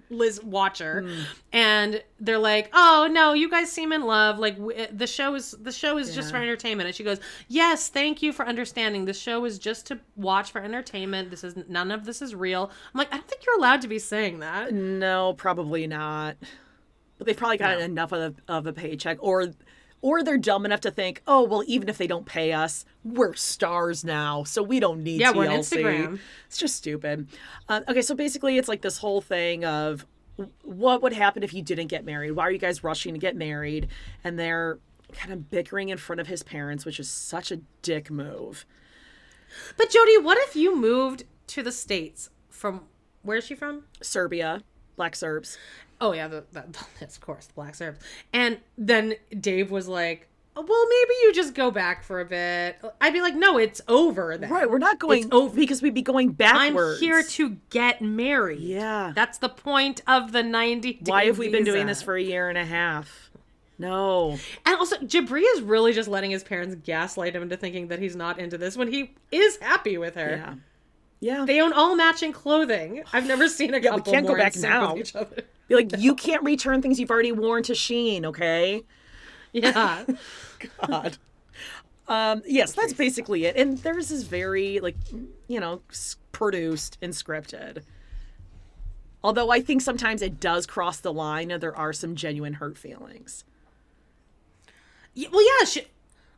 Liz Watcher, and they're like, "Oh no, you guys seem in love. Like the show is just for entertainment." And she goes, "Yes, thank you for understanding. The show is just to watch for entertainment. None of this is real." I'm like, I don't think you're allowed to be saying that. No, probably not. But they've probably gotten enough of a paycheck, or they're dumb enough to think, oh, well, even if they don't pay us, we're stars now, so we don't need TLC. We're on Instagram. It's just stupid. Okay, so basically it's like this whole thing of what would happen if you didn't get married? Why are you guys rushing to get married? And they're kind of bickering in front of his parents, which is such a dick move. But Jodie, what if you moved to the States from, where is she from? Serbia, Black Serbs. Oh yeah, that's of course the Black Serbs. And then Dave was like, well, maybe you just go back for a bit. I'd be like, no, it's over then. Right, we're not going over because we'd be going backwards. I'm here to get married. Yeah. That's the point of the 90-day Why have we been visa. doing this for a year and a half? No. And also, Jabri is really just letting his parents gaslight him into thinking that he's not into this when he is happy with her. Yeah. Yeah. They own all matching clothing. I've never seen a couple we can't more go back in sync now. with each other. Be like, you can't return things you've already worn to Shein, okay? Yeah. God. Yes, that's basically it. And theirs is very, like, produced and scripted. Although I think sometimes it does cross the line and there are some genuine hurt feelings. Well, yeah.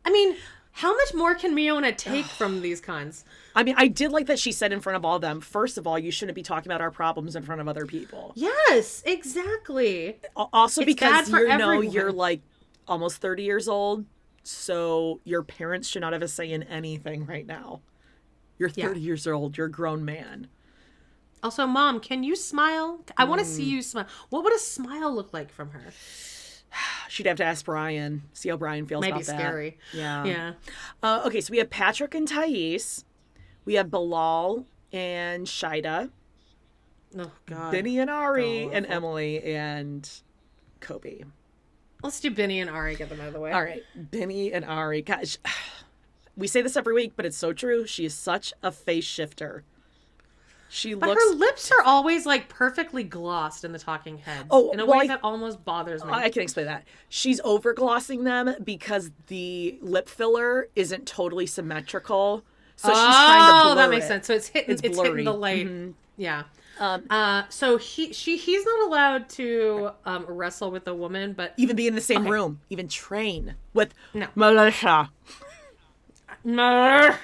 I mean, how much more can Miona take from these cons? I mean, I did like that she said in front of all of them, first of all, you shouldn't be talking about our problems in front of other people. Yes, exactly. Also, it's because everyone. you're like almost 30 years old, so your parents should not have a say in anything right now. You're 30 years old. You're a grown man. Also, Mom, can you smile? I want to see you smile. What would a smile look like from her? She'd have to ask Brian, see how Brian feels Might about be that. scary. Yeah. Okay, so we have Patrick and Thais. We have Bilal and Shida. Oh, God. Benny and Ari and Emily and Kobe. Let's do Benny and Ari, get them out of the way. All right, Benny and Ari. Gosh, we say this every week, but it's so true. She is such a face shifter. But her lips are always like perfectly glossed in the talking heads. In a way that almost bothers me. I can explain that. She's over glossing them because the lip filler isn't totally symmetrical. So she's trying to blur that makes sense. So it's hitting the light. Mm-hmm. Yeah. So he's not allowed to wrestle with a woman, but even be in the same room, even train with Melissa. I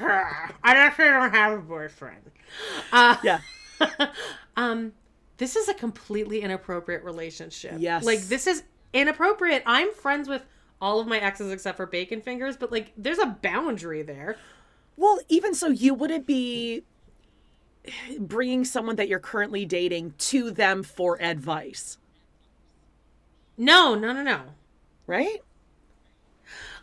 actually don't have a boyfriend. Yeah. This is a completely inappropriate relationship. Yes. Like, this is inappropriate. I'm friends with all of my exes except for Bacon Fingers, but like, there's a boundary there. Well, even so, you wouldn't be bringing someone that you're currently dating to them for advice. No. Right?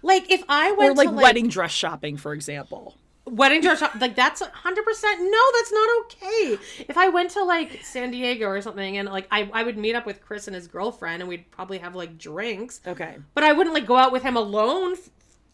Like, if I went to like wedding dress shopping, for example. Wedding dress shop, like, that's 100%. No, that's not okay. If I went to like San Diego or something and like I would meet up with Chris and his girlfriend and we'd probably have like drinks. Okay. But I wouldn't like go out with him alone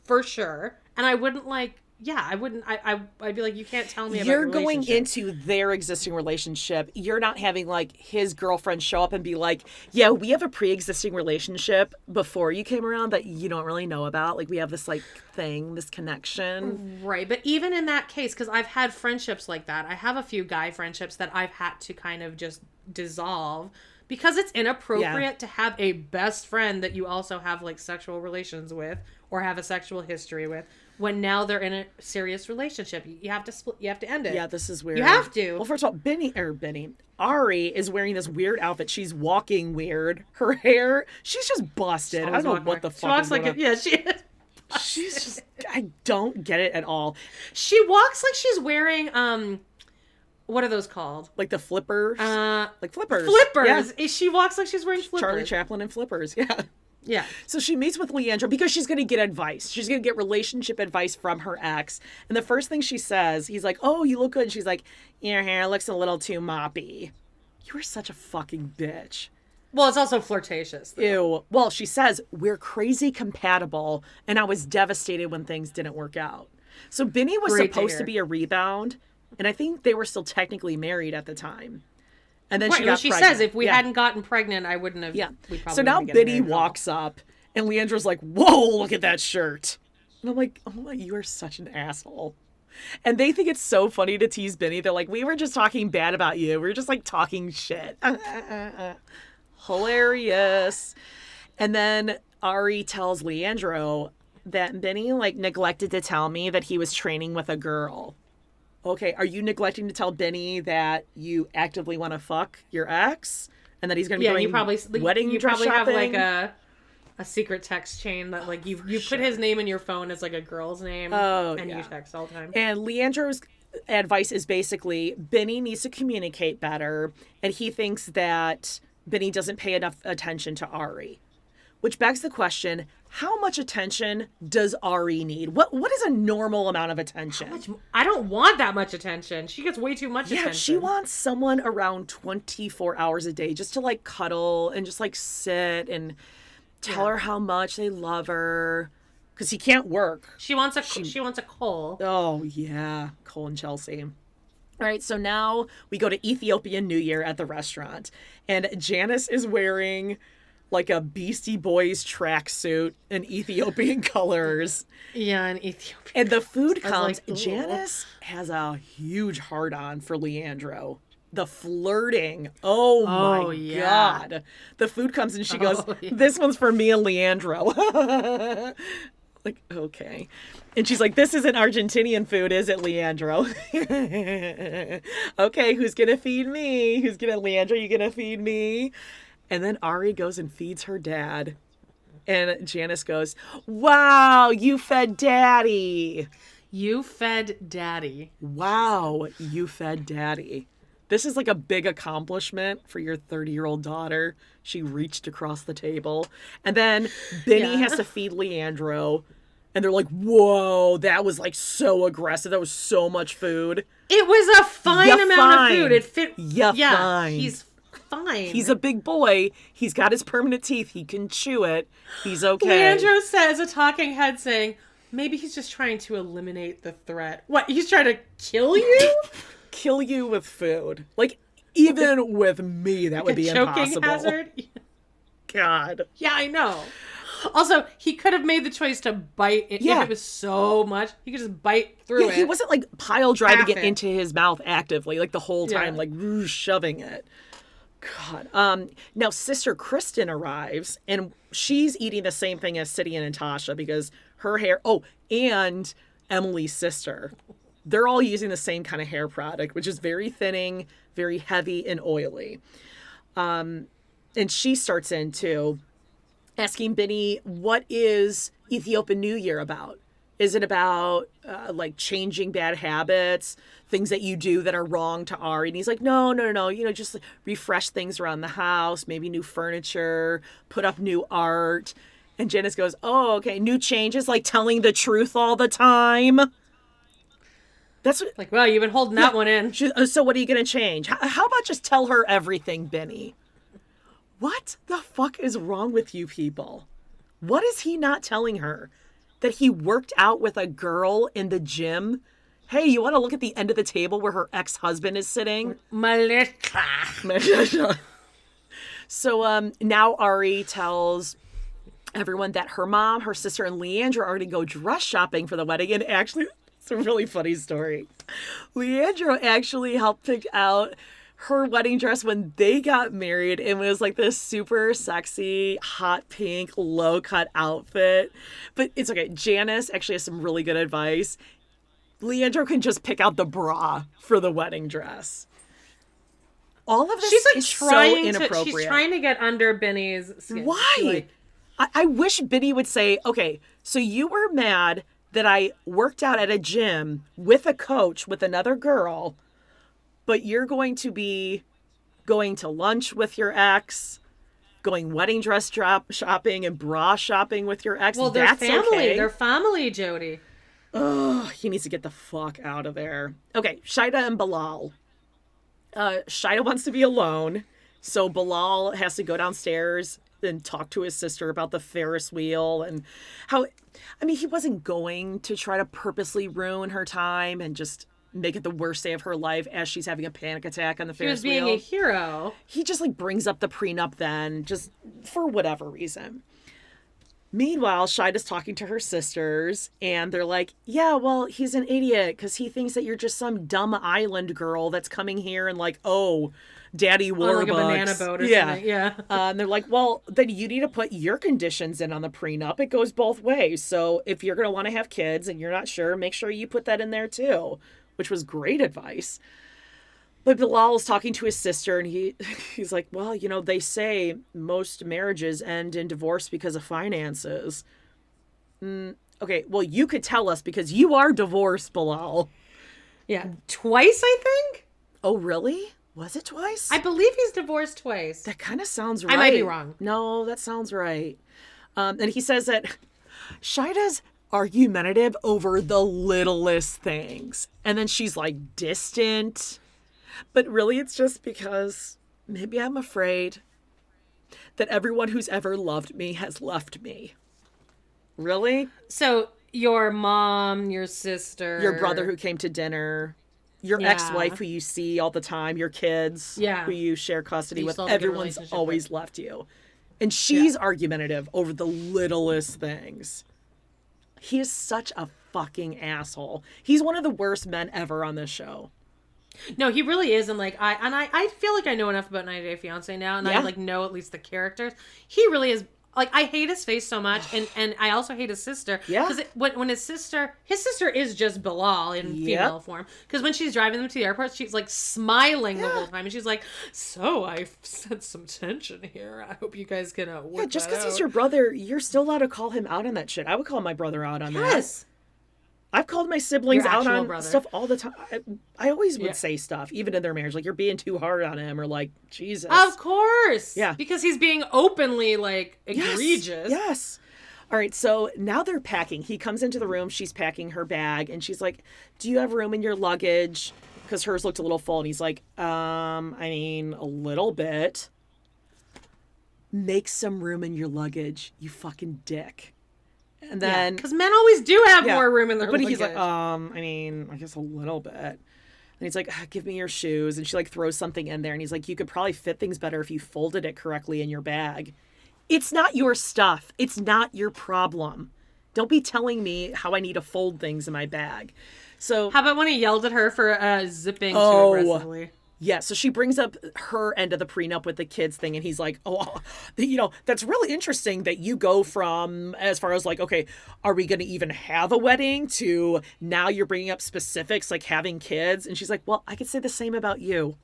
for sure. And I wouldn't like, I wouldn't, I'd be like, you can't tell me about your You're going relationship. into their existing relationship. You're not having like his girlfriend show up and be like, yeah, we have a pre-existing relationship before you came around that you don't really know about. Like, we have this like thing, this connection. Right. But even in that case, because I've had friendships like that, I have a few guy friendships that I've had to kind of just dissolve because it's inappropriate to have a best friend that you also have like sexual relations with or have a sexual history with when now they're in a serious relationship. You have to split, you have to end it. Yeah, this is weird. You have to. Well, first of all, Ari is wearing this weird outfit. She's walking weird. Her hair, she's just busted. I don't know what the fuck. She walks like yeah, she is. She's just, I don't get it at all. She walks like she's wearing, what are those called? Like the flippers? Like flippers. Flippers. Yeah. She walks like she's wearing flippers. Charlie Chaplin and flippers, yeah. Yeah. So she meets with Leandro because she's going to get advice. She's going to get relationship advice from her ex. And the first thing she says, he's like, oh, you look good. And she's like, your hair looks a little too moppy. You are such a fucking bitch. Well, it's also flirtatious, though. Ew. Well, she says, we're crazy compatible, and I was devastated when things didn't work out. So Bini was supposed to be a rebound, and I think they were still technically married at the time. And then she says, if we hadn't gotten pregnant, I wouldn't have. Yeah. So now Bini walks up, and Leandro's like, whoa, look at that shirt. And I'm like, oh, you are such an asshole. And they think it's so funny to tease Bini. They're like, we were just talking bad about you. We were just like talking shit. Hilarious. And then Ari tells Leandro that Bini like neglected to tell me that he was training with a girl. Okay, are you neglecting to tell Bini that you actively want to fuck your ex and that he's going to be going wedding you dress probably shopping? Have like a secret text chain that like you put his name in your phone as like a girl's name and you text all the time. And Leandro's advice is basically Bini needs to communicate better, and he thinks that Bini doesn't pay enough attention to Ari. Which begs the question, how much attention does Ari need? What is a normal amount of attention? I don't want that much attention. She gets way too much attention. Yeah, she wants someone around 24 hours a day just to like cuddle and just like sit and tell her how much they love her. Because he can't work. She wants a Cole. Oh, yeah. Cole and Chelsea. All right, so now we go to Ethiopian New Year at the restaurant. And Janice is wearing like a Beastie Boys tracksuit in Ethiopian colors. Yeah, in Ethiopia. And the food comes. Like, Janice has a huge heart-on for Leandro. The flirting. Oh my God. The food comes and she goes, this one's for me and Leandro. Like, okay. And she's like, this isn't Argentinian food, is it, Leandro? Okay, who's going to feed me? Leandro, you going to feed me? And then Ari goes and feeds her dad. And Janice goes, wow, you fed daddy. You fed daddy. Wow, you fed daddy. This is like a big accomplishment for your 30-year-old daughter. She reached across the table. And then Bini has to feed Leandro. And they're like, whoa, that was like so aggressive. That was so much food. It was a fine amount of food. It fit. Fine. He's fine. He's a big boy. He's got his permanent teeth. He can chew it. He's okay. Leandro says, a talking head saying, maybe he's just trying to eliminate the threat. What, he's trying to kill you? Kill you with food. Like, even with me, that would be impossible. Choking hazard? God. Yeah, I know. Also, he could have made the choice to bite it. Yeah. If it was so much, he could just bite through it. He wasn't like pile driving it into his mouth actively, like the whole time, like shoving it. God. Now, Sister Kristen arrives, and she's eating the same thing as Sidian and Tosha because her hair... Oh, and Emily's sister. They're all using the same kind of hair product, which is very thinning, very heavy, and oily. And she starts in, too, asking Bini, what is Ethiopian New Year about? Is it about, like, changing bad habits, things that you do that are wrong to Ari? And he's like, no. You know, just refresh things around the house, maybe new furniture, put up new art. And Janice goes, oh, okay, new changes, like telling the truth all the time. That's what, like, well, you've been holding that one in. So what are you going to change? How about just tell her everything, Bini? What the fuck is wrong with you people? What is he not telling her? That he worked out with a girl in the gym? Hey, you want to look at the end of the table where her ex-husband is sitting? Malika. So now Ari tells everyone that her mom, her sister, and Leandro are going to go dress shopping for the wedding. And actually, it's a really funny story. Leandro actually helped pick out her wedding dress when they got married. It was like this super sexy, hot pink, low cut outfit. But it's okay. Janice actually has some really good advice. Leandro can just pick out the bra for the wedding dress. All of this is so inappropriate. She's trying to get under Benny's skin. Why? I wish Benny would say, okay, so you were mad that I worked out at a gym with a coach with another girl, but you're going to be going to lunch with your ex, going wedding dress shopping and bra shopping with your ex. Well, they're family. Okay. They're family, Jodie. Ugh, he needs to get the fuck out of there. Okay, Shida and Bilal. Shida wants to be alone, so Bilal has to go downstairs and talk to his sister about the Ferris wheel and how, I mean, he wasn't going to try to purposely ruin her time and just make it the worst day of her life as she's having a panic attack on the Ferris wheel. He was being a hero. He just like brings up the prenup then, just for whatever reason. Meanwhile, Shida's talking to her sisters, and they're like, yeah, well, he's an idiot because he thinks that you're just some dumb island girl that's coming here and like, oh, Daddy Warbucks. Like a banana boat or something. Yeah. And they're like, well, then you need to put your conditions in on the prenup. It goes both ways. So if you're going to want to have kids and you're not sure, make sure you put that in there too, which was great advice. But Bilal is talking to his sister, and he's like, well, you know, they say most marriages end in divorce because of finances. Okay, well, you could tell us because you are divorced, Bilal. Yeah, twice, I think? Oh, really? Was it twice? I believe he's divorced twice. That kind of sounds right. I might be wrong. No, that sounds right. And he says that Shida's argumentative over the littlest things. And then she's like distant. But really, it's just because maybe I'm afraid that everyone who's ever loved me has left me. Really? So your mom, your sister, your brother who came to dinner, your ex-wife who you see all the time, your kids who you share custody with, everyone's always left you. And she's argumentative over the littlest things. He is such a fucking asshole. He's one of the worst men ever on this show. No, he really is, and like I feel like I know enough about 90 Day Fiance now, and I like know at least the characters. He really is. Like, I hate his face so much, and I also hate his sister. Yeah. Because when his sister is just Bilal in female form. Because when she's driving them to the airport, she's like smiling the whole time, and she's like, "So I sense some tension here. I hope you guys can work that out." Just because he's your brother, you're still allowed to call him out on that shit. I would call my brother out on that. Yes. I've called my siblings out on stuff all the time. I always would say stuff, even in their marriage, like, you're being too hard on him, or like, Jesus. Of course. Yeah. Because he's being openly, like, egregious. Yes. All right, so now they're packing. He comes into the room, she's packing her bag, and she's like, do you have room in your luggage? Because hers looked a little full, and he's like, I mean, a little bit. Make some room in your luggage, you fucking dick. And then, because men always do have more room in their luggage. But he's like, I mean, I guess a little bit. And he's like, give me your shoes. And she like throws something in there. And he's like, you could probably fit things better if you folded it correctly in your bag. It's not your stuff. It's not your problem. Don't be telling me how I need to fold things in my bag. So how about when he yelled at her for zipping too aggressively? Yeah, so she brings up her end of the prenup with the kids thing, and he's like, oh, you know, that's really interesting that you go from, as far as like, okay, are we going to even have a wedding, to now you're bringing up specifics like having kids. And she's like, well, I could say the same about you.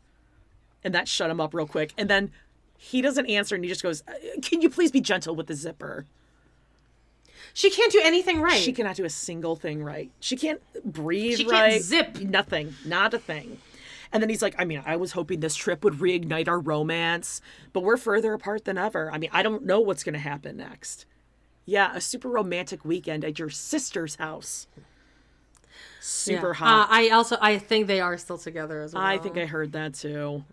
And that shut him up real quick. And then he doesn't answer, and he just goes, can you please be gentle with the zipper? She can't do anything right. She cannot do a single thing right. She can't breathe right. She can't zip. Nothing. Not a thing. And then he's like, I mean, I was hoping this trip would reignite our romance, but we're further apart than ever. I mean, I don't know what's going to happen next. Yeah, a super romantic weekend at your sister's house. Super hot. I think they are still together as well. I think I heard that too.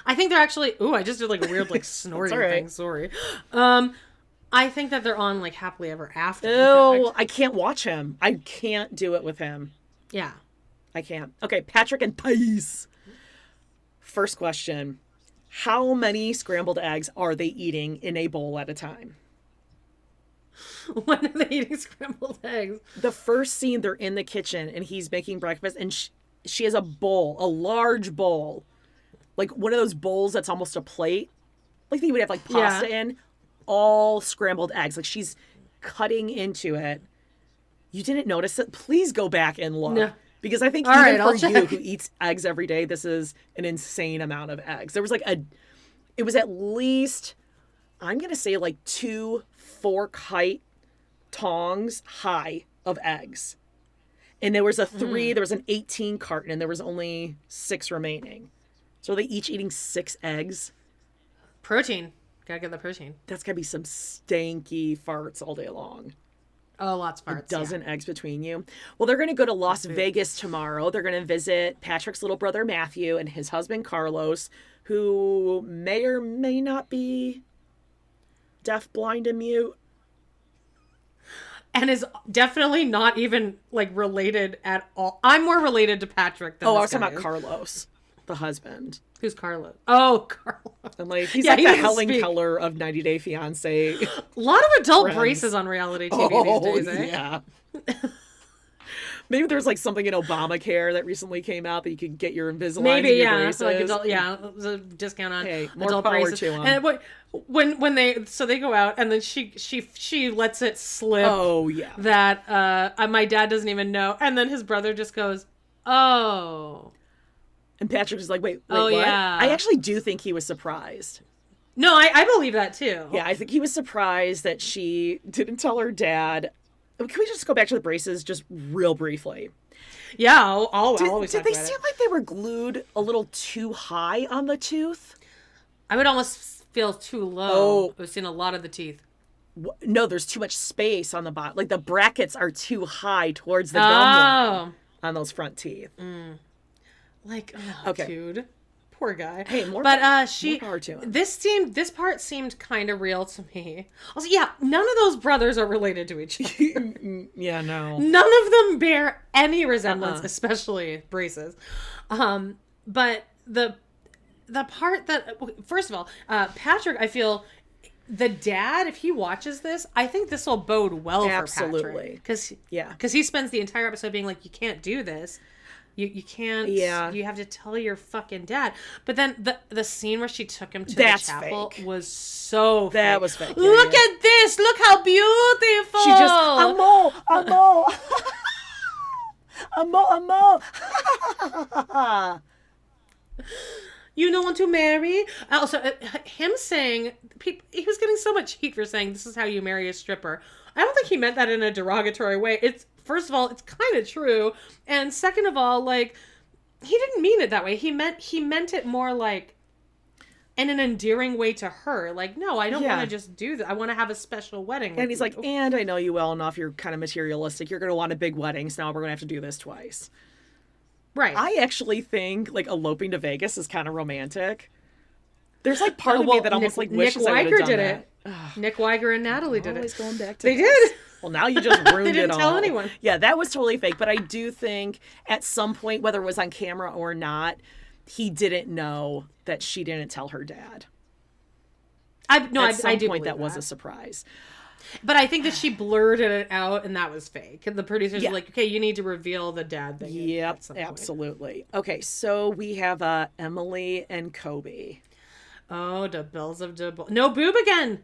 I think they're actually, I just did like a weird like snorting thing. Sorry. I think that they're on like happily ever after. Oh, I can't watch him. I can't do it with him. Yeah. I can't. Okay, Patrick and Thais. First question. How many scrambled eggs are they eating in a bowl at a time? When are they eating scrambled eggs? The first scene, they're in the kitchen, and he's making breakfast, and she has a bowl, a large bowl, like one of those bowls that's almost a plate, like you would have like pasta in, all scrambled eggs. Like she's cutting into it. You didn't notice it? Please go back and look. No. Because I think even for you who eats eggs every day, this is an insane amount of eggs. There was like it was at least, I'm going to say like 2 fork height tongs high of eggs. And there was there was an 18 carton and there was only 6 remaining. So are they each eating 6 eggs? Protein. Gotta get the protein. That's gotta be some stanky farts all day long. Oh, lots of farts. A dozen eggs between you. Well, they're going to go to Las Vegas tomorrow. They're going to visit Patrick's little brother, Matthew, and his husband, Carlos, who may or may not be deaf, blind, and mute. And is definitely not even, like, related at all. I'm more related to Patrick than I was talking about Carlos, the husband. Who's Carlos? Oh, Carlos. And like he's like the Helen Keller of 90 Day Fiance. A lot of adult braces on reality TV these days, eh? Yeah. Maybe there's like something in Obamacare that recently came out that you could get your Invisalign. Maybe, your yeah. braces. Like adult, a discount on more adult power braces. to them. And when they go out and then she lets it slip. Oh yeah. That my dad doesn't even know, and then his brother just goes, "Oh." And Patrick was like, wait, what? Yeah. I actually do think he was surprised. No, I believe that too. Yeah, I think he was surprised that she didn't tell her dad. Can we just go back to the braces just real briefly? Yeah, I'll always Did they seem like they were glued a little too high on the tooth? I would almost feel too low. I've seen a lot of the teeth. No, there's too much space on the bottom. Like the brackets are too high towards the gum line on those front teeth. Like, okay, dude, poor guy. Hey, more power to him. This part seemed kind of real to me. Also, yeah, none of those brothers are related to each other. Yeah, no. None of them bear any resemblance, especially braces. But the part that, first of all, Patrick, I feel the dad, if he watches this, I think this will bode well for Patrick. Because he spends the entire episode being like, you can't do this. You can't. Yeah. You have to tell your fucking dad. But then the scene where she took him to the chapel fake. Was so fake. That was fake. Look at this. Look how beautiful. She just amo. You don't want to marry? Also, him saying, he was getting so much heat for saying this is how you marry a stripper. I don't think he meant that in a derogatory way. First of all, it's kind of true. And second of all, like, he didn't mean it that way. He meant it more like in an endearing way to her. Like, no, I don't want to just do that. I want to have a special wedding. And he's like, and I know you well enough. You're kind of materialistic. You're going to want a big wedding. So now we're going to have to do this twice. Right. I actually think like eloping to Vegas is kind of romantic. There's like part of me that almost wishes I would have done that. Nick Weiger and Natalie did it. Always going back to They did. Well, now you just ruined they didn't it all. tell anyone. Yeah, that was totally fake. But I do think at some point, whether it was on camera or not, he didn't know that she didn't tell her dad. I do point that was a surprise. But I think that she blurted it out, and that was fake. And the producers were like, "Okay, you need to reveal the dad thing." Yep, absolutely. Okay, so we have Emily and Kobe. Oh, the bills of no boob again.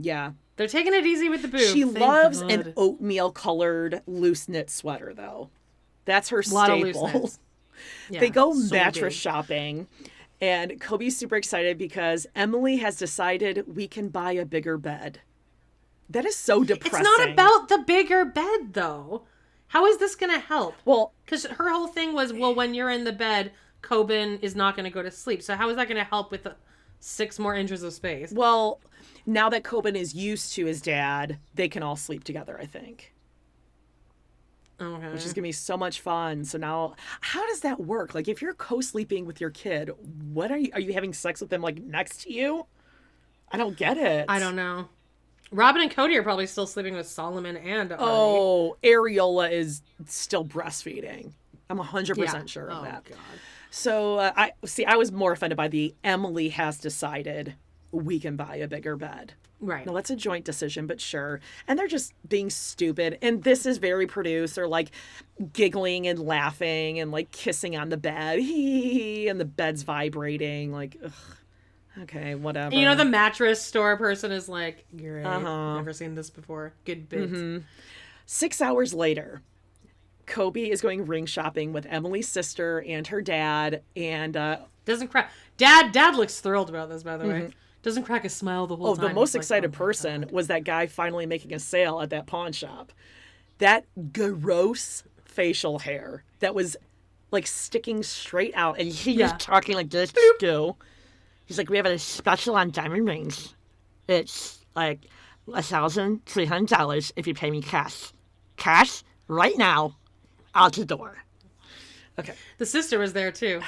Yeah. They're taking it easy with the boob. She loves an oatmeal-colored loose knit sweater, though. That's her staple. Yeah, they go mattress shopping, and Kobe's super excited because Emily has decided we can buy a bigger bed. That is so depressing. It's not about the bigger bed, though. How is this going to help? Well, because her whole thing was, when you're in the bed, Coben is not going to go to sleep. So how is that going to help with 6 more inches of space? Well, now that Coben is used to his dad, they can all sleep together, I think. Okay. Which is going to be so much fun. So now, how does that work? Like, if you're co-sleeping with your kid, what are you having sex with them, like, next to you? I don't get it. I don't know. Robin and Cody are probably still sleeping with Solomon and Ari. Oh, Ariola is still breastfeeding. I'm 100% sure of that. God. So, I was more offended by the Emily has decided we can buy a bigger bed. Right. No, that's a joint decision, but sure. And they're just being stupid. And this is very produced. They're like giggling and laughing and like kissing on the bed. And the bed's vibrating. Like, ugh. Okay, whatever. You know, the mattress store person is like, great, never seen this before. Good bit. 6 hours later, Kobe is going ring shopping with Emily's sister and her dad. And doesn't crack. Dad looks thrilled about this, by the way. Doesn't crack a smile the whole time. The most He's excited like, person was that guy finally making a sale at that pawn shop. That gross facial hair that was like sticking straight out. And he was talking like this too. He's like, we have a special on diamond rings. It's like $1,300 if you pay me cash. Cash right now, out the door. Okay. The sister was there too.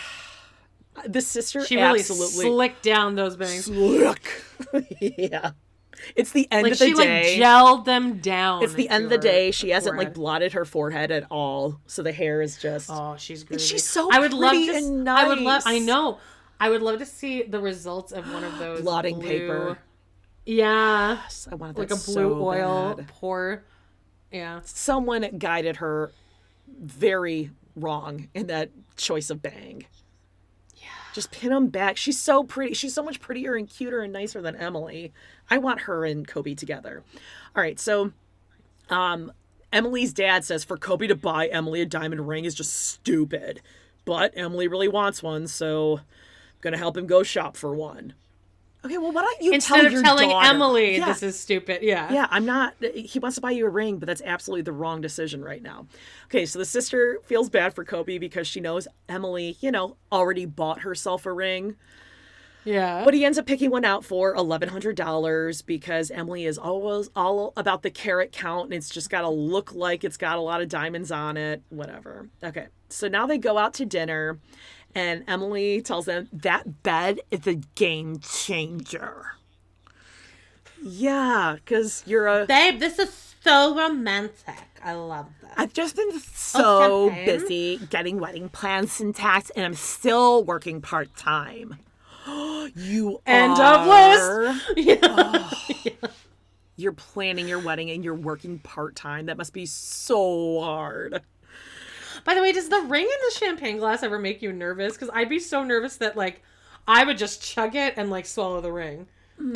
The sister she really absolutely slicked down those bangs. Slick. Yeah. It's the end like of the she day. Like gelled them down. It's the end of the day. She hasn't like blotted her forehead at all, so the hair is just. Oh, she's great. She's so I would love pretty to, and nice. I know. I would love to see the results of one of those blotting blue, paper. Yeah, Yes, I wanted that like a blue so oil bad. pour. Yeah, someone guided her very wrong in that choice of bang. Yeah, just pin them back. She's so pretty. She's so much prettier and cuter and nicer than Emily. I want her and Kobe together. All right, so Emily's dad says for Kobe to buy Emily a diamond ring is just stupid, but Emily really wants one, so I'm gonna help him go shop for one. Okay, well, why don't you instead of your telling daughter? Emily this is stupid? Yeah, I'm not. He wants to buy you a ring, but that's absolutely the wrong decision right now. Okay, so the sister feels bad for Kobe because she knows Emily, already bought herself a ring. Yeah. But he ends up picking one out for $1,100 because Emily is always all about the carat count and it's just got to look like it's got a lot of diamonds on it, whatever. Okay, so now they go out to dinner. And Emily tells them that bed is a game changer. Yeah, because you're a... Babe, this is so romantic. I love that. I've just been so busy getting wedding plans intact, and I'm still working part-time. You End are... of list. Yeah. Oh. Yeah. You're planning your wedding and you're working part-time. That must be so hard. By the way, does the ring in the champagne glass ever make you nervous? Because I'd be so nervous that, I would just chug it and, swallow the ring. I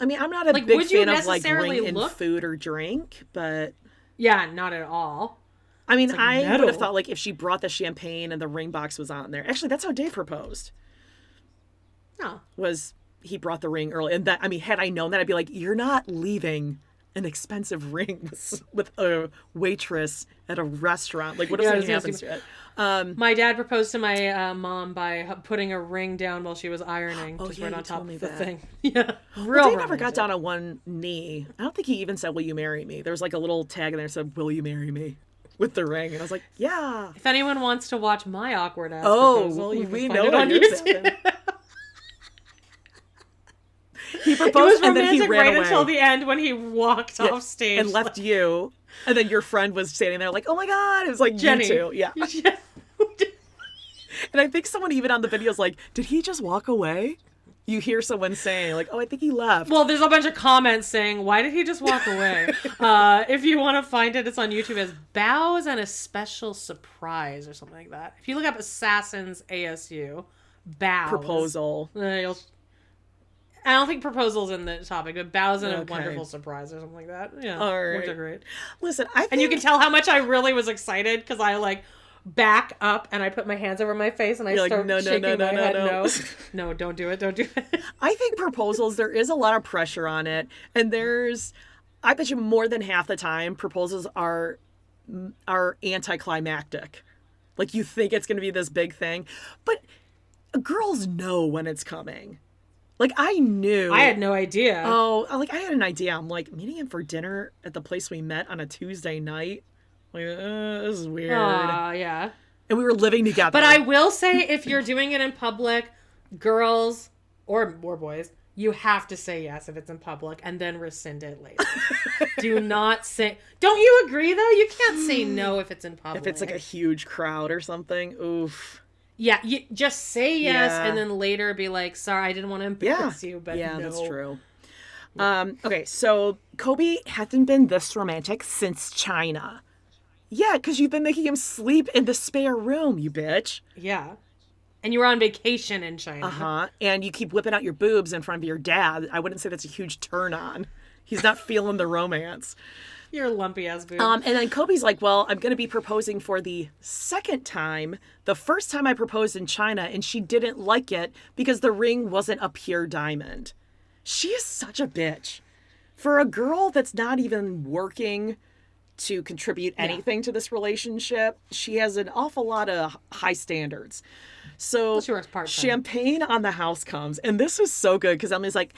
mean, I'm not a big fan of, ring in food or drink, but... Yeah, not at all. I mean, I would have thought, if she brought the champagne and the ring box was on there. Actually, that's how Dave proposed. Oh. Was he brought the ring early. And had I known that, I'd be like, you're not leaving an expensive ring with a waitress at a restaurant. What if something happens to it? My dad proposed to my mom by putting a ring down while she was ironing. Oh, just yeah, right on top of the that. thing. Yeah. Well, Dave never got down on one knee. I don't think he even said, will you marry me? There was a little tag in there that said, will you marry me? With the ring. And I was like, yeah. If anyone wants to watch my awkward ass proposal, you can find it on YouTube. He proposed and then he ran away. Until the end when he walked off stage. And left you. And then your friend was standing there oh my God. It was like, Jenny. You too. Yeah. And I think someone even on the video is like, did he just walk away? You hear someone saying oh, I think he left. Well, there's a bunch of comments saying, why did he just walk away? If you want to find it, it's on YouTube as Bows and a Special Surprise or something like that. If you look up Assassins ASU, Bows. Proposal. I don't think proposal's in the topic, but Bows and a Wonderful Surprise or something like that. Yeah, all right. Which are great. Listen, I think... And you can tell how much I really was excited because I back up and I put my hands over my face and I start shaking my head. No, don't do it. Don't do it. I think proposals, there is a lot of pressure on it. And I bet you more than half the time, proposals are anticlimactic. You think it's going to be this big thing. But girls know when it's coming. I knew. I had no idea. Oh, I had an idea. I'm meeting him for dinner at the place we met on a Tuesday night. This is weird. Yeah. And we were living together. But I will say, if you're doing it in public, girls or boys, you have to say yes if it's in public and then rescind it later. Do not say... Don't you agree, though? You can't say no if it's in public. If it's a huge crowd or something. Oof. Yeah, you just say yes Yeah. and then later be like, sorry, I didn't want to embarrass you, but yeah, no. that's true. Okay, so Kobe hasn't been this romantic since China. Yeah, because you've been making him sleep in the spare room, you bitch. Yeah. And you were on vacation in China. Uh-huh. And you keep whipping out your boobs in front of your dad. I wouldn't say that's a huge turn on. He's not feeling the romance. Your lumpy ass boob. And then Kobe's like, well, I'm going to be proposing for the second time. The first time I proposed in China, and she didn't like it because the ring wasn't a pure diamond. She is such a bitch. For a girl that's not even working to contribute anything to this relationship, she has an awful lot of high standards. So She works part-time. champagne on the house comes, and this is so good because Emily's like,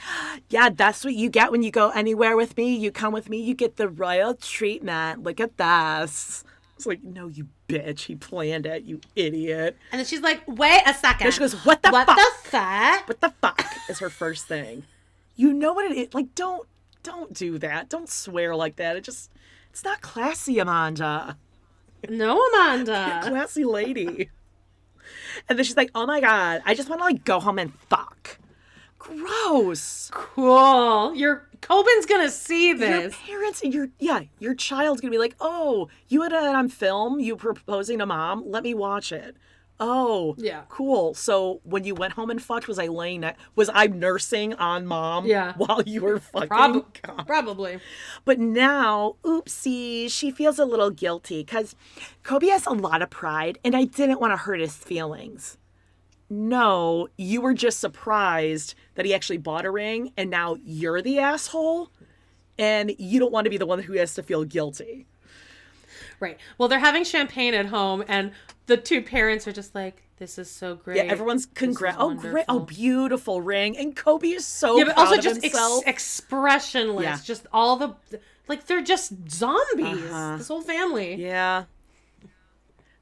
yeah, that's what you get when you go anywhere with me. You come with me, you get the royal treatment. Look at this. It's like, no, you bitch. He planned it, you idiot. And then she's like, wait a second. And she goes, what the fuck? the fuck? What the fuck is her first thing. You know what it is? Like, don't do that. Don't swear like that. It's not classy, Amanda. No, Amanda. Classy lady. And then she's like, oh my God, I just want to like go home and fuck. Gross. Cool. Coben's gonna see Your this. parents and your child's gonna be like, oh, you had it on film, you proposing to mom, let me watch it. Oh, Yeah. cool. So when you went home and fucked, was I nursing on mom Yeah. while you were fucking? God. Probably. But now, oopsie, she feels a little guilty because Kobe has a lot of pride and I didn't want to hurt his feelings. No, you were just surprised that he actually bought a ring and now you're the asshole and you don't want to be the one who has to feel guilty. Right. Well, they're having champagne at home, and the two parents are just like, this is so great. Yeah, everyone's oh, great. Oh, beautiful ring. And Kobe is so but proud also of just himself. expressionless. Yeah. Just all the, like, they're just zombies. This whole family. Yeah.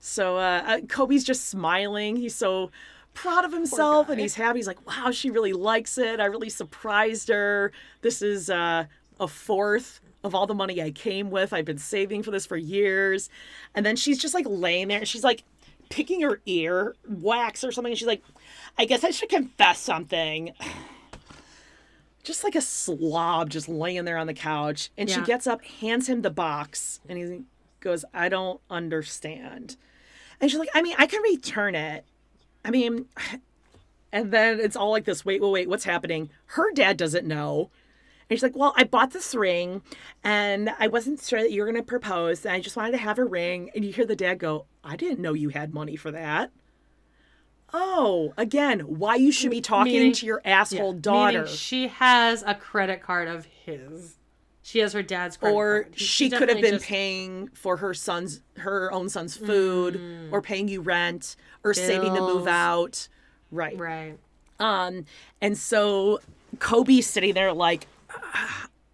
So Kobe's just smiling. He's so proud of himself and he's happy. He's like, wow, she really likes it. I really surprised her. This is a fourth of all the money I came with. I've been saving for this for years. And then she's just like laying there and she's like picking her ear wax or something. And she's like, I guess I should confess something. Just like a slob just laying there on the couch. And she gets up, hands him the box. And he goes, I don't understand. And she's like, I mean, I can return it. I mean, and then it's all like this, wait, what's happening? Her dad doesn't know. And she's like, well, I bought this ring and I wasn't sure that you were going to propose. And I just wanted to have a ring. And you hear the dad go, I didn't know you had money for that. Oh, again, why you should be talking to your asshole daughter. Meaning she has a credit card of his. She has her dad's credit card. Or she could have been paying for her own son's food, or paying you rent, or saving to move out. Right. Right. And so Kobe's sitting there like,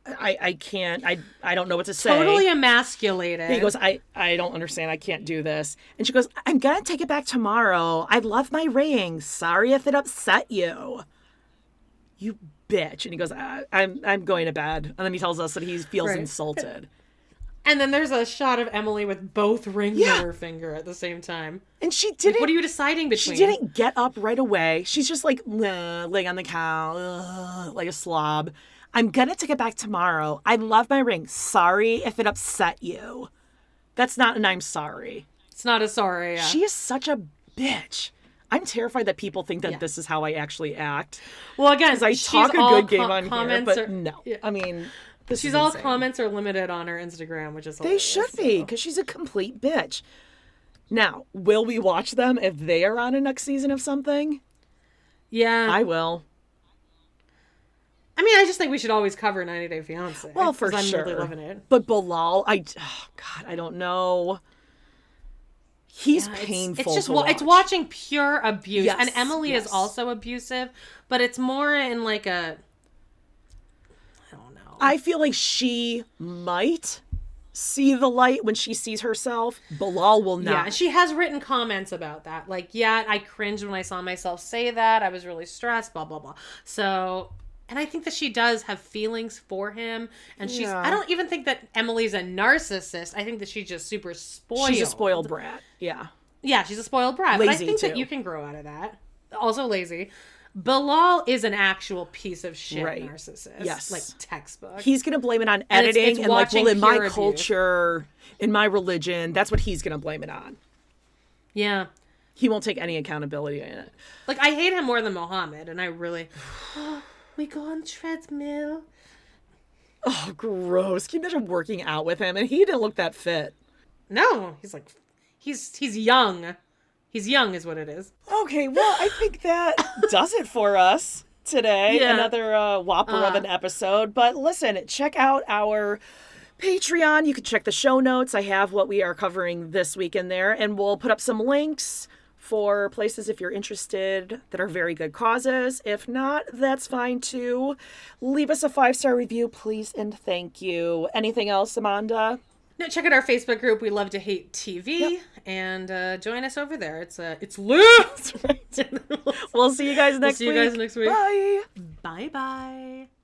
I can't, I don't know what to say. Totally emasculated. He goes, I don't understand. I can't do this. And she goes, I'm going to take it back tomorrow. I love my ring. Sorry if it upset you. You bitch. And he goes, I'm going to bed. And then he tells us that he feels insulted. And then there's a shot of Emily with both rings on her finger at the same time. And she didn't. Like, what are you deciding between? She didn't get up right away. She's just like laying on the couch, like a slob. I'm going to take it back tomorrow. I love my ring. Sorry if it upset you. That's not an I'm sorry. It's not a sorry. Yeah. She is such a bitch. I'm terrified that people think that this is how I actually act. Well, again, because I talk a good game on here, but no. Yeah. I mean, she's all insane. Comments are limited on her Instagram, which is hilarious. They should be, because she's a complete bitch. Now, will we watch them if they are on a next season of something? Yeah. I will. I mean, I just think we should always cover 90 Day Fiance. Well, for sure. I'm really loving it. But Bilal, God, I don't know. He's painful. It's just to watch. It's watching pure abuse, yes, and Emily is also abusive, but it's more in like a. I don't know. I feel like she might see the light when she sees herself. Bilal will not. Yeah, she has written comments about that. Like, yeah, I cringed when I saw myself say that. I was really stressed. Blah blah blah. So. And I think that she does have feelings for him. And I don't even think that Emily's a narcissist. I think that she's just super spoiled. She's a spoiled brat. Yeah. Yeah, she's a spoiled brat. Lazy, but I think too. that you can grow out of that. Also lazy. Bilal is an actual piece of shit narcissist. Yes. Like, textbook. He's going to blame it on And it's editing and like, well, in my peer review. culture, in my religion, that's what he's going to blame it on. Yeah. He won't take any accountability in it. Like, I hate him more than Mohammed, and I really... we go on treadmill. Oh, gross. Can you imagine working out with him? And he didn't look that fit. No, he's like... He's young. He's young is what it is. Okay, well, I think that does it for us today. Yeah. Another whopper of an episode. But listen, check out our Patreon. You can check the show notes. I have what we are covering this week in there. And we'll put up some links for places if you're interested that are very good causes. If not, that's fine too. Leave us a 5-star review, please, and thank you. Anything else, Amanda? No, check out our Facebook group. We love to hate TV, and join us over there. It's lit. We'll see you guys next week. See you guys next week. Bye. Bye bye.